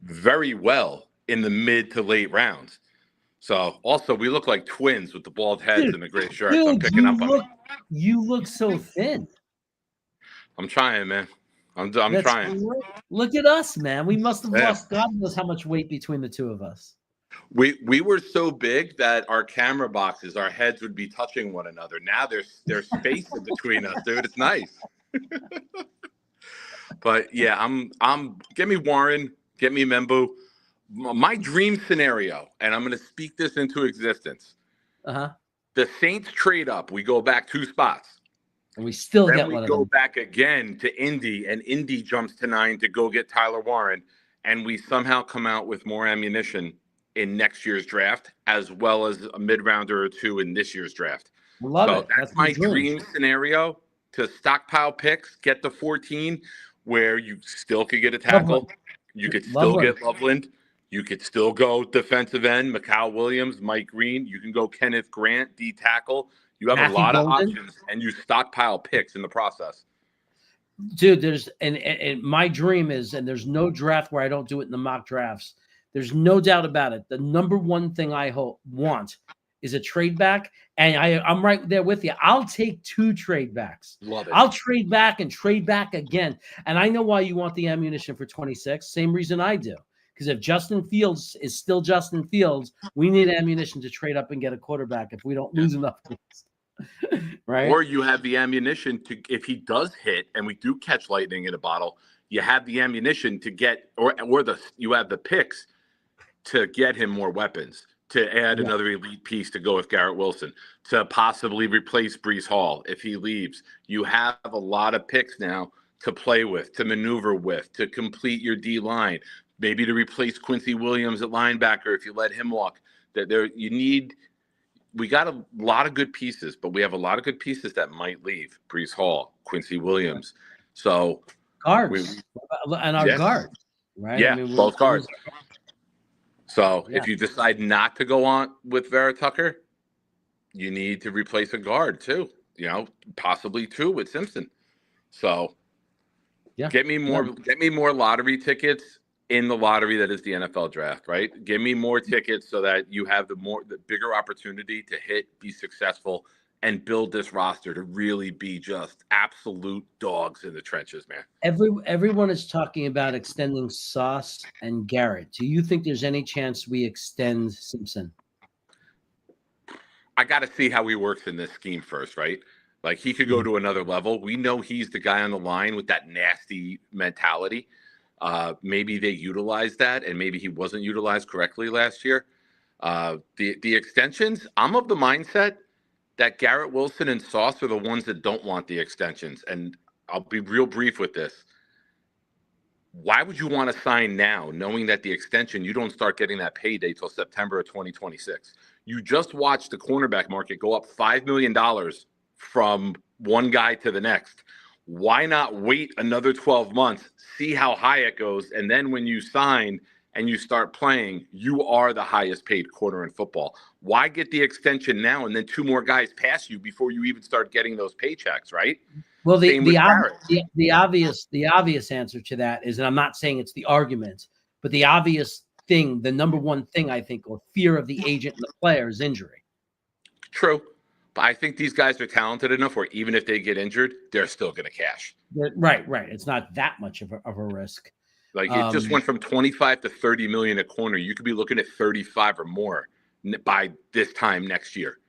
very well in the mid to late rounds. So also we look like twins with the bald heads and the gray shirts. I'm picking up on it. You look so thin. I'm trying, man. I'm That's trying. great. Look at us, man. We must have Yeah. lost God knows how much weight between the two of us. We were so big that our camera boxes, our heads would be touching one another. Now there's space in between us, dude. It's nice. But yeah, I'm get me Warren, get me Membu. My dream scenario, and I'm going to speak this into existence. Uh-huh. The Saints trade up. We go back 2 spots. And we still Then get we one of go them. back again to Indy, and Indy jumps to 9 to go get Tyler Warren, and we somehow come out with more ammunition in next year's draft, as well as a mid-rounder or 2 in this year's draft. Love So it. that's my dream scenario, to stockpile picks, get the 14, where you still could get a tackle. Loveland. You could still get Loveland. You could still go defensive end, Mikal Williams, Mike Green. You can go Kenneth Grant, D tackle. You have Matthew a lot Golden. of options, and you stockpile picks in the process. Dude, there's and my dream is, and there's no draft where I don't do it in the mock drafts. There's no doubt about it. The number one thing I want is a trade back, and I'm right there with you. I'll take 2 trade backs. Love it. I'll trade back and trade back again. And I know why you want the ammunition for 26. Same reason I do. Because if Justin Fields is still Justin Fields, we need ammunition to trade up and get a quarterback if we don't lose enough games. Right? Or you have the ammunition to, if he does hit and we do catch lightning in a bottle, you have the ammunition to get, you have the picks to get him more weapons, to add another elite piece to go with Garrett Wilson, to possibly replace Breece Hall if he leaves. You have a lot of picks now to play with, to maneuver with, to complete your D line, maybe to replace Quincy Williams at linebacker if you let him walk. We got a lot of good pieces, but we have a lot of good pieces that might leave. Breece Hall, Quincy Williams. So guards and our guards, right? Yeah, both guards. So if you decide not to go on with Vera Tucker, you need to replace a guard too. Possibly 2 with Simpson. So get me more lottery tickets in the lottery that is the NFL draft, right? Give me more tickets so that you have the bigger opportunity to hit, be successful, and build this roster to really be just absolute dogs in the trenches, man. Everyone is talking about extending Sauce and Garrett. Do you think there's any chance we extend Simpson? I got to see how he works in this scheme first, right? Like, he could go to another level. We know he's the guy on the line with that nasty mentality. Maybe they utilized that, and maybe he wasn't utilized correctly last year. The extensions, I'm of the mindset that Garrett Wilson and Sauce are the ones that don't want the extensions. And I'll be real brief with this. Why would you want to sign now, knowing that the extension, you don't start getting that payday till September of 2026? You just watched the cornerback market go up $5 million from one guy to the next. Why not wait another 12 months, see how high it goes, and then when you sign and you start playing, you are the highest paid corner in football. Why get the extension now and then 2 more guys pass you before you even start getting those paychecks, right? Well, the obvious answer to that is, and I'm not saying it's the argument, but the obvious thing, the number one thing I think, or fear of the agent and the player, is injury. True. But I think these guys are talented enough where even if they get injured, they're still going to cash. Right. It's not that much of a risk. Like, it just went from 25 to 30 million a corner. You could be looking at 35 or more by this time next year.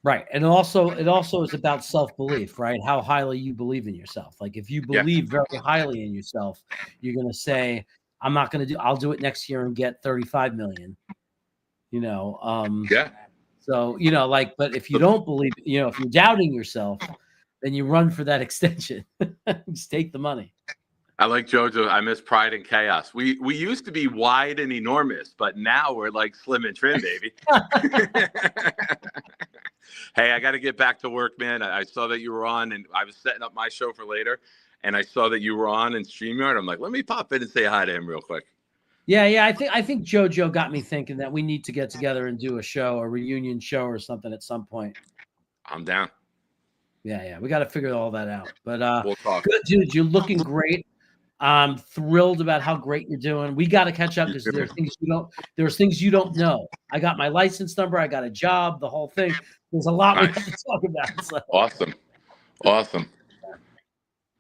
Right. And also is about self-belief, right? How highly you believe in yourself. Like, if you believe very highly in yourself, you're going to say, I'll do it next year and get 35 million, So, but if you don't believe, if you're doubting yourself, then you run for that extension. Just take the money. I like JoJo. I miss pride and chaos. We used to be wide and enormous, but now we're like slim and trim, baby. Hey, I got to get back to work, man. I saw that you were on, and I was setting up my show for later, and I saw that you were on in StreamYard. I'm like, let me pop in and say hi to him real quick. Yeah. I think JoJo got me thinking that we need to get together and do a reunion show or something at some point. I'm down. Yeah. We got to figure all that out. But we'll talk. Good, dude. You're looking great. I'm thrilled about how great you're doing. We got to catch up because there's things you don't know. I got my license number. I got a job. The whole thing. There's a lot we have to talk about. So. Awesome.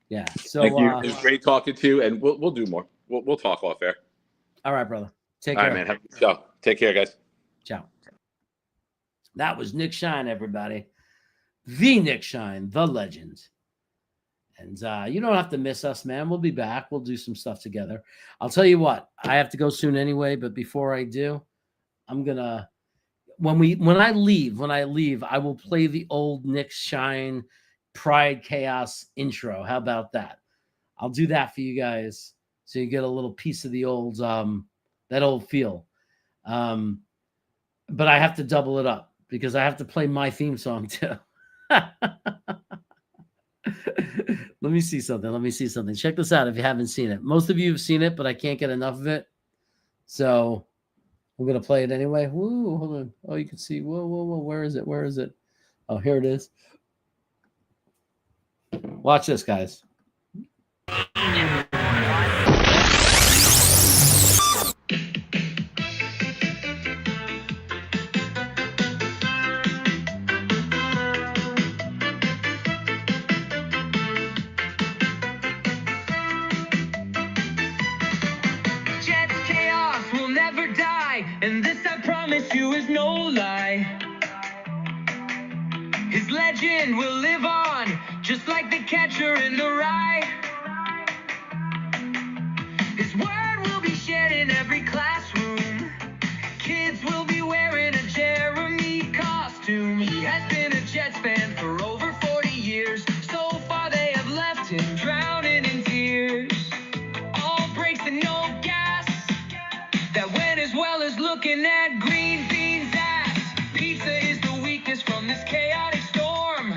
Yeah. So Thank you. It was great talking to you, and we'll do more. We'll talk off air. all right, brother. Take All care. right, man. Have a good show. Take care, guys. Ciao. That was Nick Shine, everybody. The Nick Shine, the legend. And you don't have to miss us, man. We'll be back. We'll do some stuff together. I'll tell you what, I have to go soon anyway, but before I do, I'm gonna when I leave, I will play the old Nick Shine Pride Chaos intro. How about that? I'll do that for you guys so you get a little piece of the old that old feel. But I have to double it up because I have to play my theme song too. Let me see something. Check this out if you haven't seen it. Most of you have seen it, but I can't get enough of it. So I'm going to play it anyway. Woo, hold on. Oh, you can see. Whoa. Where is it? Oh, here it is. Watch this, guys. And this, I promise you, is no lie. His legend will live on, just like the catcher in the rye. His word will be shared in every classroom. Kids will be wearing a Jeremy costume. He has been a Jets fan for over 40 years. So far they have left him drowning in tears. All brakes and no gas. That went as well as looking at green beans' ass. Pizza is the weakness from this chaotic storm.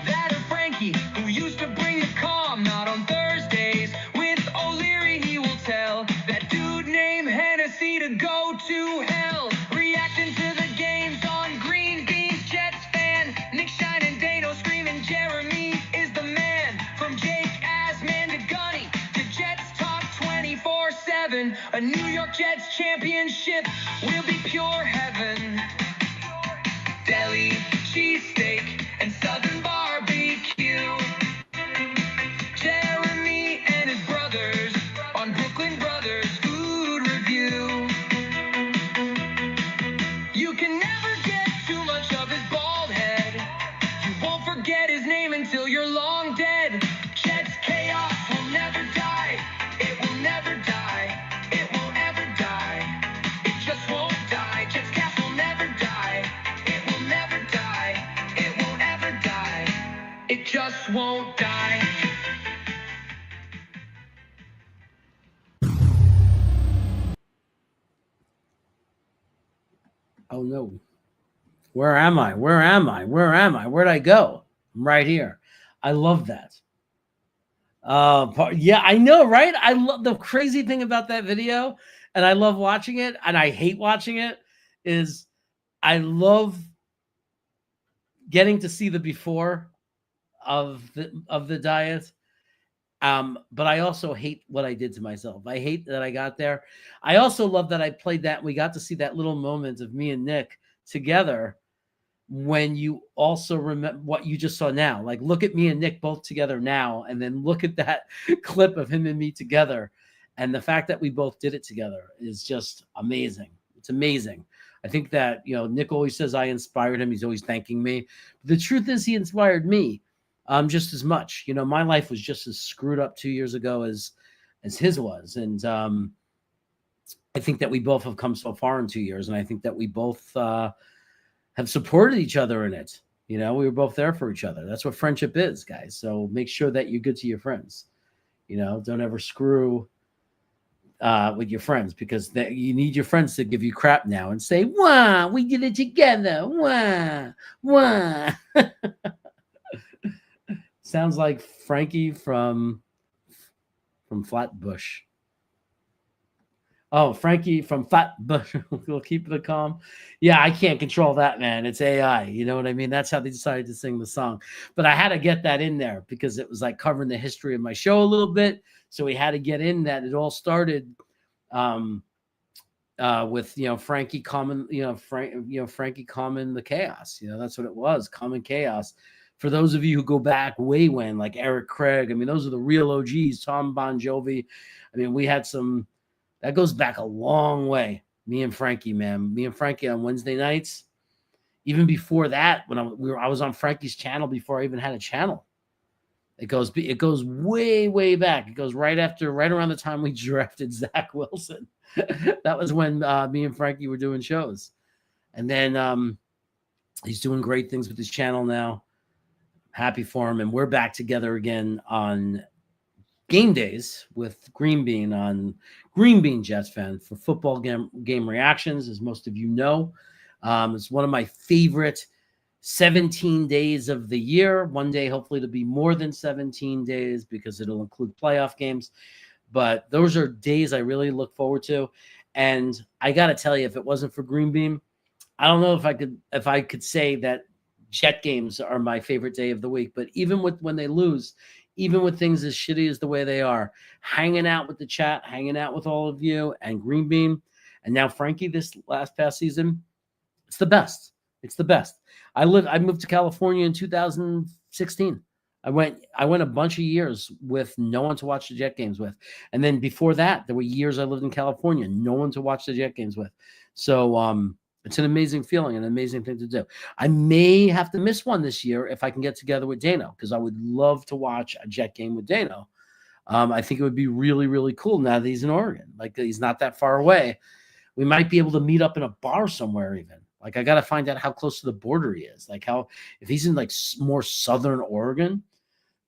That of Frankie, who used to bring the calm, not on Thursdays. With O'Leary, he will tell that dude named Hennessy to go to hell. Reacting to the games on green beans, Jets fan. Nick Shine and Dano screaming, Jeremy is the man. From Jake Asman to Gunny to Jets talk 24/7. A New York Jets championship will be pure heaven. Deli, cheesesteak, and southern barbecue. Jeremy and his brothers on Brooklyn Brothers Food Review. You can never get too much of his bald head. You won't forget his name until you're long dead. Jets chaos will never die. It will never die. It won't ever die. It just won't die. Jets cast will never die. It will never die. It won't ever die. It just won't die. Oh no. Where am I? Where'd I go? I'm right here. I love that. Yeah, I know, right? I love the crazy thing about that video, and I love watching it, and I hate watching it, is I love getting to see the before of the diet. But I also hate what I did to myself. I hate that I got there. I also love that I played that. We got to see that little moment of me and Nick together when you also remember what you just saw now. Like, look at me and Nick both together now, and then look at that clip of him and me together. And the fact that we both did it together is just amazing. It's amazing. I think that, Nick always says I inspired him. He's always thanking me. The truth is he inspired me just as much. My life was just as screwed up 2 years ago as his was. And I think that we both have come so far in 2 years. And I think that we both have supported each other in it. We were both there for each other. That's what friendship is, guys. So make sure that you're good to your friends. Don't ever screw with your friends, because you need your friends to give you crap now and say, "Wow, we did it together." Wow. Sounds like Frankie from Flatbush. Oh, Frankie from Flatbush. We'll keep it calm. Yeah, I can't control that, man. It's AI. You know what I mean? That's how they decided to sing the song. But I had to get that in there because it was like covering the history of my show a little bit. So we had to get in that. It all started with Frankie calming Frankie calming the chaos. That's what it was, calming chaos For those of you who go back way when, like Eric Craig, I mean, those are the real OGs, Tom Bon Jovi. I mean, we had some, that goes back a long way. Me and Frankie, man. Me and Frankie on Wednesday nights. Even before that, when I was on Frankie's channel before I even had a channel. It goes way, way back. It goes right around the time we drafted Zach Wilson. That was when me and Frankie were doing shows. And then he's doing great things with his channel now. Happy for him. And we're back together again on game days with Green Bean on Green Bean Jets Fan for football game reactions, as most of you know. It's one of my favorite 17 days of the year. One day, hopefully, it'll be more than 17 days because it'll include playoff games. But those are days I really look forward to. And I got to tell you, if it wasn't for Green Bean, I don't know if I could say that Jet games are my favorite day of the week. But even when they lose, even with things as shitty as the way they are, hanging out with the chat, hanging out with all of you and Green Bean, and now Frankie this past season, it's the best. It's the best. I moved to California in 2016. I went a bunch of years with no one to watch the Jet games with. And then before that, there were years I lived in California, no one to watch the Jet games with. So it's an amazing feeling, an amazing thing to do. I may have to miss one this year if I can get together with Dano, because I would love to watch a Jet game with Dano. I think it would be really, really cool now that he's in Oregon. Like, he's not that far away. We might be able to meet up in a bar somewhere even. Like, I got to find out how close to the border he is. Like, if he's in like more southern Oregon,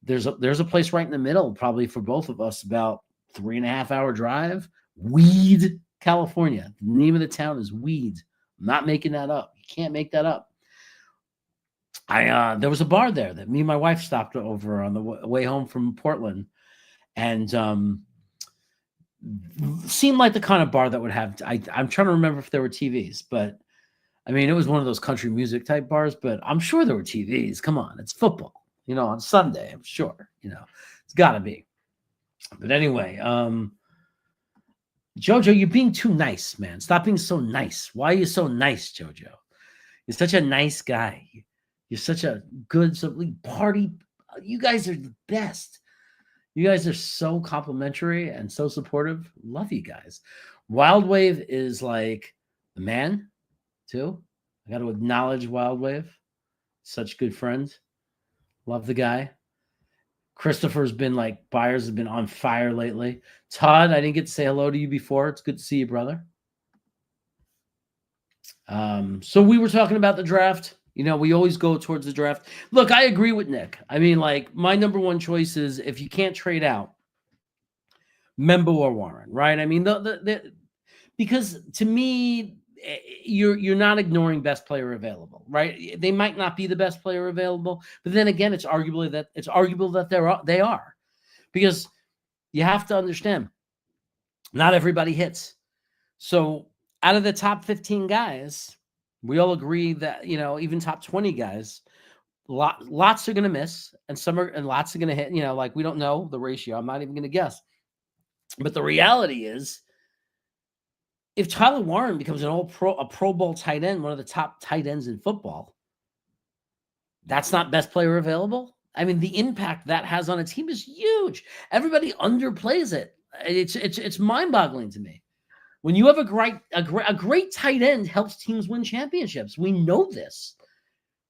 there's a place right in the middle, probably for both of us, about 3.5 hour drive. Weed, California. The name of the town is Weed. I'm not making that up. You can't make that up. There was a bar there that me and my wife stopped over on the way home from Portland, and seemed like the kind of bar that would have. I'm trying to remember if there were TVs, but I mean, it was one of those country music type bars, but I'm sure there were TVs. Come on, it's football, on Sunday, I'm sure, it's got to be. But anyway, Jojo, you're being too nice, man. Stop being so nice. Why are you so nice, Jojo? You're such a nice guy. You're such a good party. You guys are the best. You guys are so complimentary and so supportive. Love you guys. Wild Wave is like the man. Too. I got to acknowledge Wild Wave. Such good friends. Love the guy. Christopher's been Byers has been on fire lately. Todd, I didn't get to say hello to you before. It's good to see you, brother. So we were talking about the draft. We always go towards the draft. Look, I agree with Nick. I mean, my number one choice is, if you can't trade out, Membo or Warren, right? I mean, because to me, you're not ignoring best player available, right? They might not be the best player available, but then again, it's arguable that they are, because you have to understand, not everybody hits. So out of the top 15 guys, we all agree that even top 20 guys, lots are going to miss, and lots are going to hit. We don't know the ratio. I'm not even going to guess, but the reality is, if Tyler Warren becomes a Pro Bowl tight end, one of the top tight ends in football, that's not best player available. I mean, the impact that has on a team is huge. Everybody underplays it. It's mind-boggling to me. When you have a great tight end, helps teams win championships. We know this.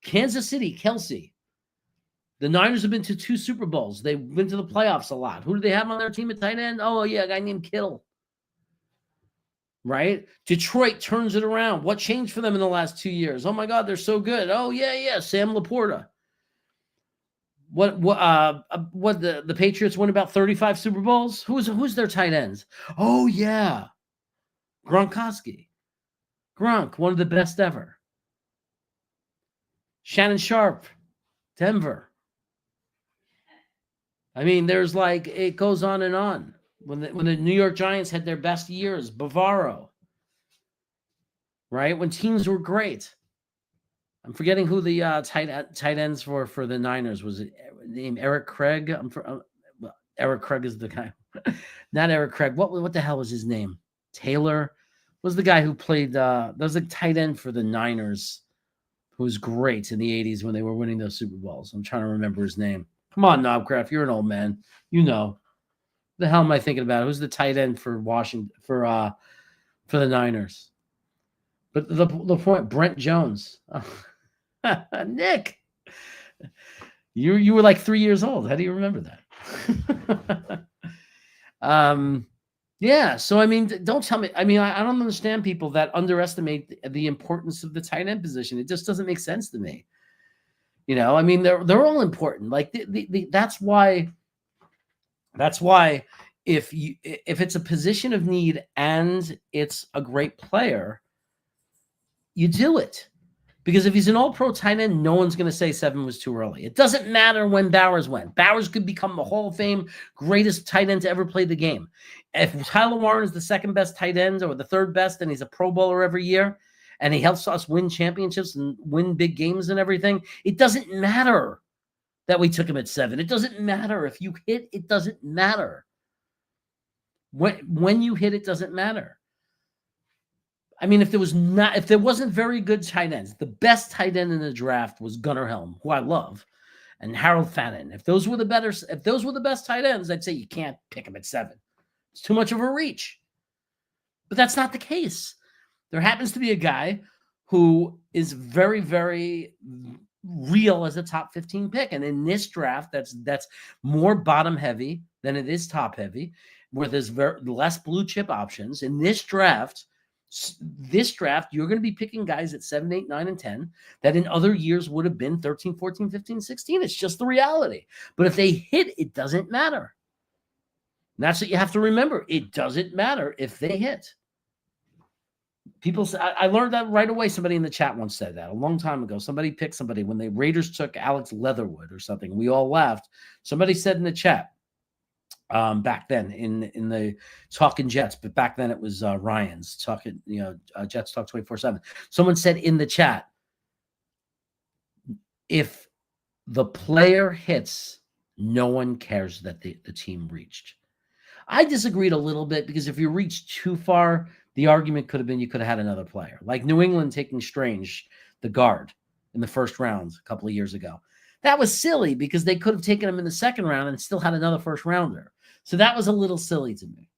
Kansas City, Kelsey. The Niners have been to 2 Super Bowls. They've been to the playoffs a lot. Who do they have on their team at tight end? Oh, yeah, a guy named Kittle. Right? Detroit turns it around. What changed for them in the last 2 years? Oh my God, they're so good. Oh yeah, Sam Laporta. What the Patriots won about 35 Super Bowls? Who's their tight ends? Oh yeah, Gronkowski. Gronk, one of the best ever. Shannon Sharp, Denver. I mean, there's it goes on and on. When the New York Giants had their best years, Bavaro, right? When teams were great. I'm forgetting who the tight ends for the Niners was. It named Eric Craig? Eric Craig is the guy. Not Eric Craig. What the hell was his name? Taylor was the guy who played. There was a tight end for the Niners. who was great in the 80s when they were winning those Super Bowls. I'm trying to remember his name. Come on, Knobcraft, you're an old man. You know. The hell am I thinking about? Who's the tight end for Washington for the Niners? But the point, Brent Jones. Nick. You were like 3 years old. How do you remember that? Yeah. So I mean, don't tell me. I mean, I don't understand people that underestimate the importance of the tight end position. It just doesn't make sense to me. You know, I mean, they're all important. Like that's why if it's a position of need and it's a great player, you do it. Because if he's an all-pro tight end, no one's going to say 7 was too early. It doesn't matter when Bowers went. Bowers could become the Hall of Fame greatest tight end to ever play the game. If Tyler Warren is the second best tight end or the third best and he's a Pro Bowler every year and he helps us win championships and win big games and everything, it doesn't matter that we took him at 7. It doesn't matter. If you hit, it doesn't matter. When you hit, it doesn't matter. I mean, if there wasn't very good tight ends, the best tight end in the draft was Gunnar Helm, who I love, and Harold Fannin. If those were the best tight ends, I'd say you can't pick them at 7. It's too much of a reach. But that's not the case. There happens to be a guy who is very, very real as a top 15 pick. And in this draft, that's more bottom heavy than it is top heavy, where there's less blue chip options. In this draft, you're going to be picking guys at 7, 8, 9, and 10 that in other years would have been 13, 14, 15, 16. It's just the reality. But if they hit, it doesn't matter. And that's what you have to remember. It doesn't matter if they hit. People say, I learned that right away. Somebody in the chat once said that a long time ago. Somebody picked somebody when the Raiders took Alex Leatherwood or something. We all laughed. Somebody said in the chat, back then in the Talking Jets, but back then it was Ryan's talking, Jets Talk 24/7. Someone said in the chat, if the player hits, no one cares that the team reached. I disagreed a little bit because if you reach too far, the argument could have been you could have had another player, like New England taking Strange, the guard, in the first round a couple of years ago. That was silly because they could have taken him in the second round and still had another first rounder. So that was a little silly to me.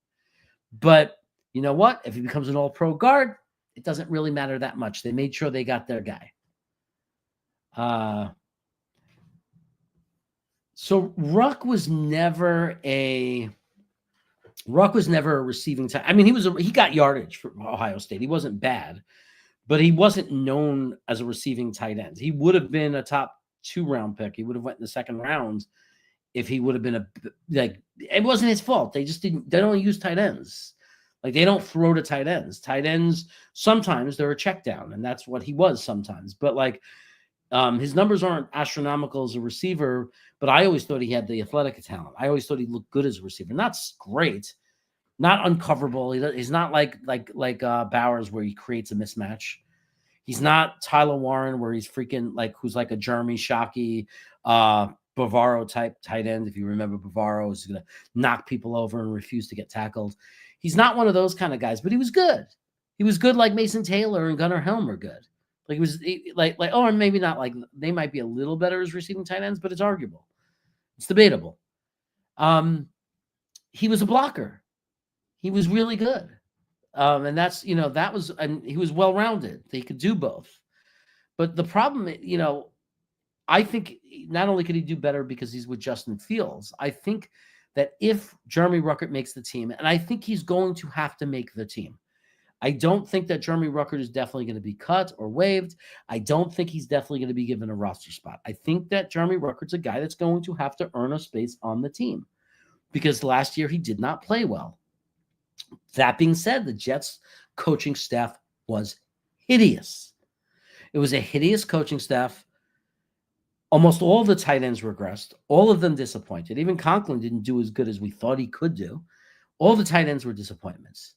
But you know what? If he becomes an all-pro guard, it doesn't really matter that much. They made sure they got their guy. So Ruck was never a receiving tight. I mean, he got yardage for Ohio State. He wasn't bad, but he wasn't known as a receiving tight end. He would have been a top 2 round pick. He would have went in the second round if he would have been it wasn't his fault. They don't use tight ends. Like, they don't throw to tight ends. Tight ends, sometimes they're a check down, and that's what he was sometimes. But his numbers aren't astronomical as a receiver, but I always thought he had the athletic talent. I always thought he looked good as a receiver. Not great, not uncoverable. He's not like Bowers, where he creates a mismatch. He's not Tyler Warren, where he's freaking who's like a Jeremy Shockey, Bavaro type tight end. If you remember, Bavaro is going to knock people over and refuse to get tackled. He's not one of those kind of guys, but he was good. He was good like Mason Taylor and Gunnar Helm are good. Like, he was or maybe not, like they might be a little better as receiving tight ends, but it's arguable. It's debatable. He was a blocker. He was really good. And that's, and he was well-rounded. He could do both. But the problem, I think not only could he do better because he's with Justin Fields, I think that if Jeremy Ruckert makes the team, and I think he's going to have to make the team. I don't think that Jeremy Ruckert is definitely going to be cut or waived. I don't think he's definitely going to be given a roster spot. I think that Jeremy Ruckert's a guy that's going to have to earn a space on the team because last year he did not play well. That being said, the Jets coaching staff was hideous. It was a hideous coaching staff. Almost all the tight ends regressed. All of them disappointed. Even Conklin didn't do as good as we thought he could do. All the tight ends were disappointments,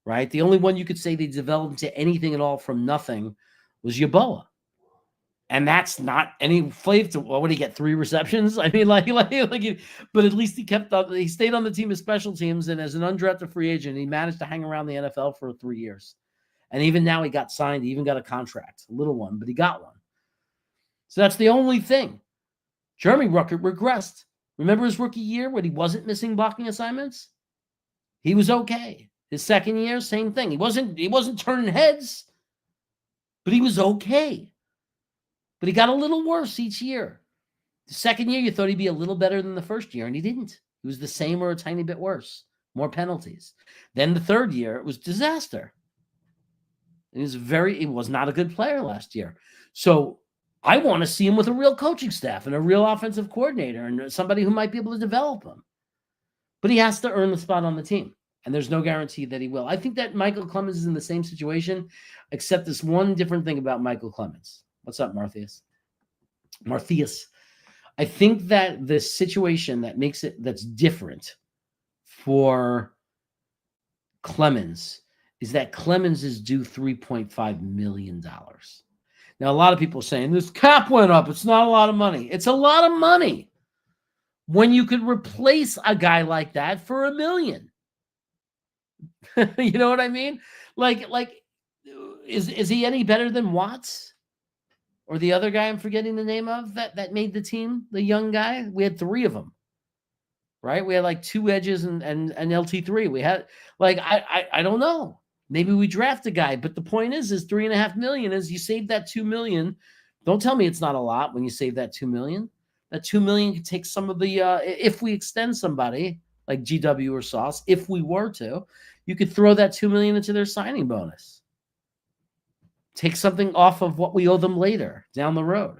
right? The only one you could say they developed into anything at all from nothing was Yeboah. And that's not any flavor to, what did he get, 3 receptions? I mean, but at least he stayed on the team as special teams. And as an undrafted free agent, he managed to hang around the NFL for 3 years. And even now he got signed. He even got a contract, a little one, but he got one. So that's the only thing. Jeremy Ruckert regressed. Remember his rookie year when he wasn't missing blocking assignments? He was okay. His second year, same thing. He wasn't turning heads, but he was okay. But he got a little worse each year. The second year, you thought he'd be a little better than the first year, and he didn't. He was the same or a tiny bit worse. More penalties. Then the third year, it was disaster. He was not a good player last year. So I want to see him with a real coaching staff and a real offensive coordinator and somebody who might be able to develop him. But he has to earn the spot on the team, and there's no guarantee that he will. I think that Michael Clemens is in the same situation, except this one different thing about Michael Clemens. What's up, Martheus? I think that the situation that's different for Clemens is that Clemens is due $3.5 million. Now, a lot of people are saying this cap went up. It's not a lot of money. It's a lot of money when you could replace a guy like that for $1 million. You know what I mean? Like, is he any better than Watts? Or the other guy I'm forgetting the name of that made the team, the young guy? We had 3 of them, right? We had like 2 edges and LT3. We had I don't know. Maybe we draft a guy, but the point is $3.5 million is you save that $2 million. Don't tell me it's not a lot when you save that $2 million. That $2 million could take some of the if we extend somebody like GW or Sauce, if we were to, you could throw that $2 million into their signing bonus. Take something off of what we owe them later down the road.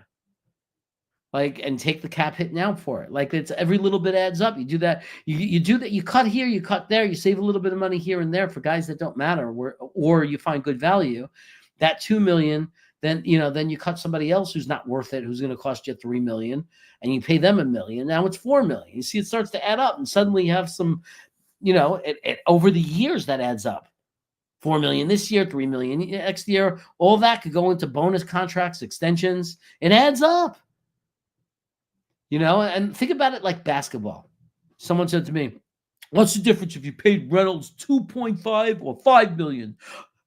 And take the cap hit now for it. It's every little bit adds up. You do that. You do that. You cut here, you cut there. You save a little bit of money here and there for guys that don't matter, or you find good value. That $2 million, then you cut somebody else who's not worth it, who's going to cost you $3 million, and you pay them $1 million. Now it's $4 million. You see, it starts to add up, and suddenly you have some, over the years that adds up. $4 million this year, $3 million next year. All that could go into bonus contracts, extensions. It adds up. And think about it like basketball. Someone said to me, what's the difference if you paid Reynolds 2.5 or 5 million?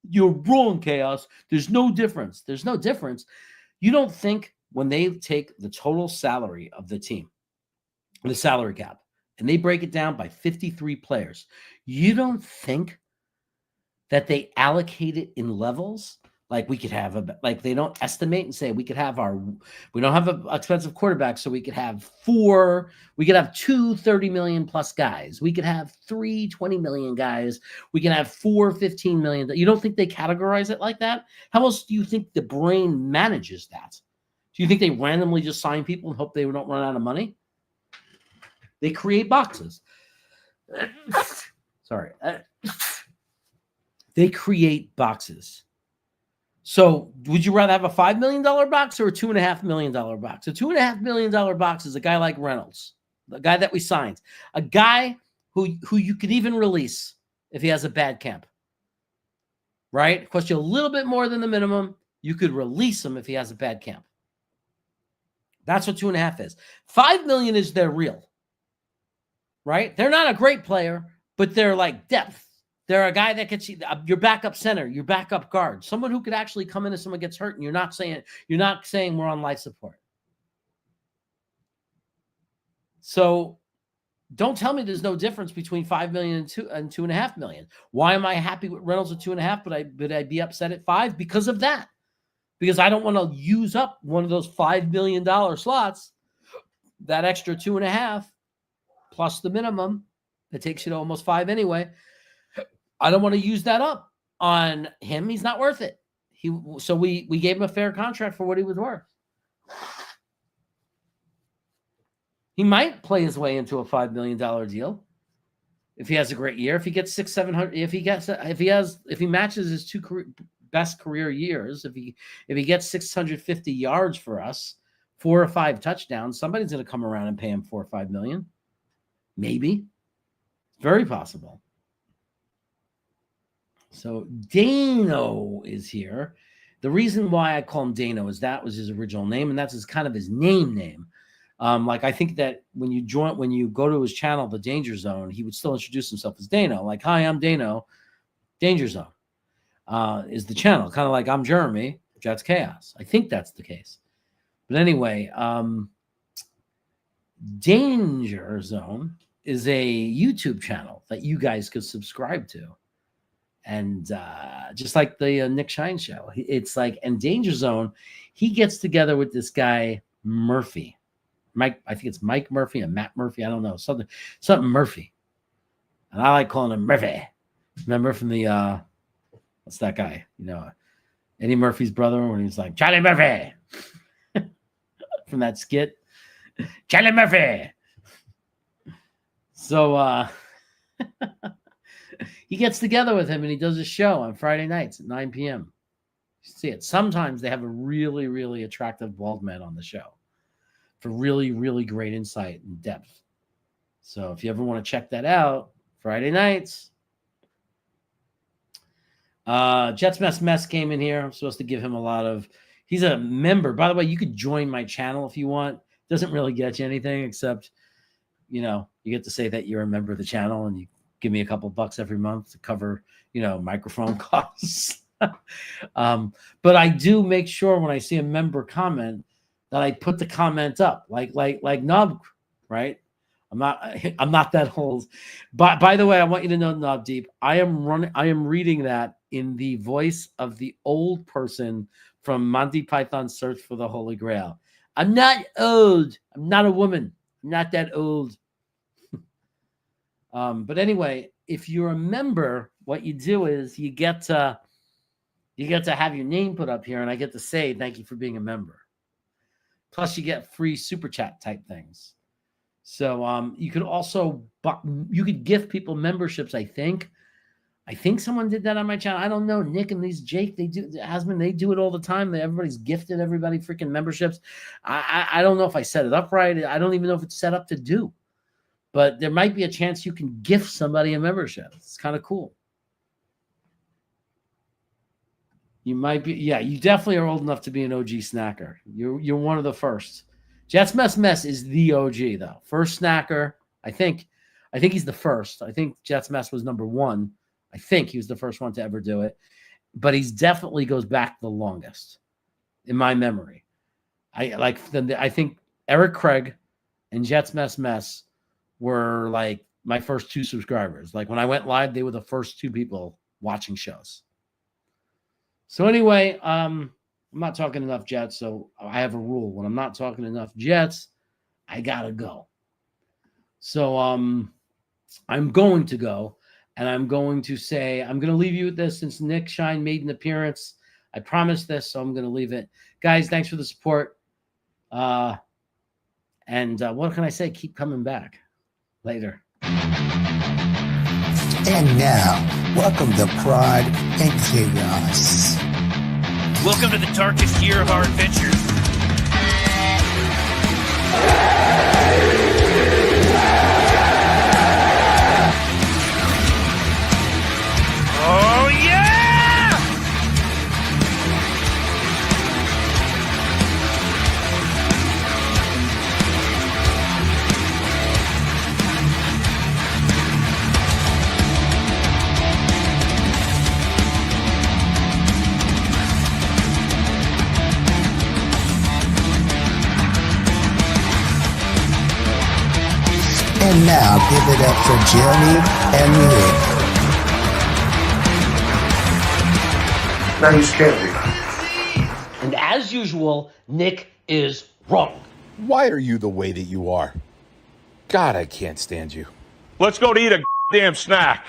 You're wrong, Chaos. There's no difference. There's no difference. You don't think when they take the total salary of the team, the salary cap, and they break it down by 53 players, you don't think that they allocate it in levels? We could have they don't estimate and say we don't have an expensive quarterback, so we could have 2 $30 million plus guys. We could have 3 $20 million guys. We can have 4 $15 million. You don't think they categorize it like that? How else do you think the brain manages that? Do you think they randomly just sign people and hope they don't run out of money? They create boxes. Sorry. They create boxes. So would you rather have a $5 million box or a $2.5 million box? A $2.5 million box is a guy like Reynolds, the guy that we signed, a guy who you could even release if he has a bad camp, right? It costs you a little bit more than the minimum. You could release him if he has a bad camp. That's what 2.5 is. $5 million is their real, right? They're not a great player, but they're like depth. They're a guy that gets you your backup center, your backup guard, someone who could actually come in if someone gets hurt, and you're not saying we're on life support. So don't tell me there's no difference between 5 million and 2.5 million. Why am I happy with Reynolds at 2.5, but I'd be upset at 5? Because of that. Because I don't want to use up one of those $5 million slots, that extra 2.5 plus the minimum that takes you to almost 5 anyway. I don't want to use that up on him. He's not worth it. So we gave him a fair contract for what he was worth. He might play his way into a $5 million deal if he has a great year. If he gets 600-700, if he matches his 2 best career years, if he gets 650 yards for us, 4 or 5 touchdowns, somebody's going to come around and pay him $4 or $5 million. Maybe. Very possible. So Dano is here. The reason why I call him Dano is that was his original name, and that's kind of his name. I think that when you go to his channel, The Danger Zone, he would still introduce himself as Dano. Like, hi, I'm Dano. Danger Zone is the channel. Kind of like I'm Jeremy, Jets Chaos. I think that's the case. But anyway, Danger Zone is a YouTube channel that you guys could subscribe to. And just like the Nick Shine show, it's like, and Danger Zone, he gets together with this guy, Murphy. Mike, I think it's Mike Murphy and Matt Murphy. I don't know. Something Murphy. And I like calling him Murphy. Remember from the, what's that guy? You know, Eddie Murphy's brother when he's like, Charlie Murphy. From that skit. Charlie Murphy. So he gets together with him and he does a show on Friday nights at 9 p.m. You see it. Sometimes they have a really, really attractive bald man on the show for really, really great insight and depth. So if you ever want to check that out, Friday nights. Jets Mess came in here. I'm supposed to give him a lot of, he's a member. By the way, you could join my channel if you want. Doesn't really get you anything except, you know, you get to say that you're a member of the channel and you give me a couple bucks every month to cover, you know, microphone costs. But I do make sure when I see a member comment that I put the comment up like Nub, right? I'm not that old. But by the way, I want you to know, Nub Deep, I am reading that in the voice of the old person from Monty Python's Search for the Holy Grail. I'm not old. I'm not a woman. I'm not that old. But anyway, if you're a member, what you do is you get to have your name put up here, and I get to say thank you for being a member. Plus, you get free super chat type things. So you could also gift people memberships. I think someone did that on my channel. I don't know. Nick and Jake, they do it all the time. Everybody's gifted everybody freaking memberships. I don't know if I set it up right. I don't even know if it's set up to do. But there might be a chance you can gift somebody a membership. It's kind of cool. You might be, yeah, you definitely are old enough to be an OG snacker. You're one of the first. Jets Mess is the OG, though. First snacker. I think he's the first. I think Jets Mess was number one. I think he was the first one to ever do it. But he's definitely goes back the longest in my memory. I think Eric Craig and Jets Mess were like my first two subscribers. Like when I went live, they were the first two people watching shows. So anyway, I'm not talking enough Jets, so I have a rule. When I'm not talking enough Jets, I gotta go. So I'm going to go, and I'm going to say, I'm going to leave you with this since Nick Shine made an appearance. I promised this, so I'm going to leave it. Guys, thanks for the support. And what can I say? Keep coming back. Later. And now, welcome to Pride and Chaos. Welcome to the darkest year of our adventures. Oh, yeah! And now, give it up for Jeremy and Rick. Now you scared me. And as usual, Nick is wrong. Why are you the way that you are? God, I can't stand you. Let's go to eat a damn snack.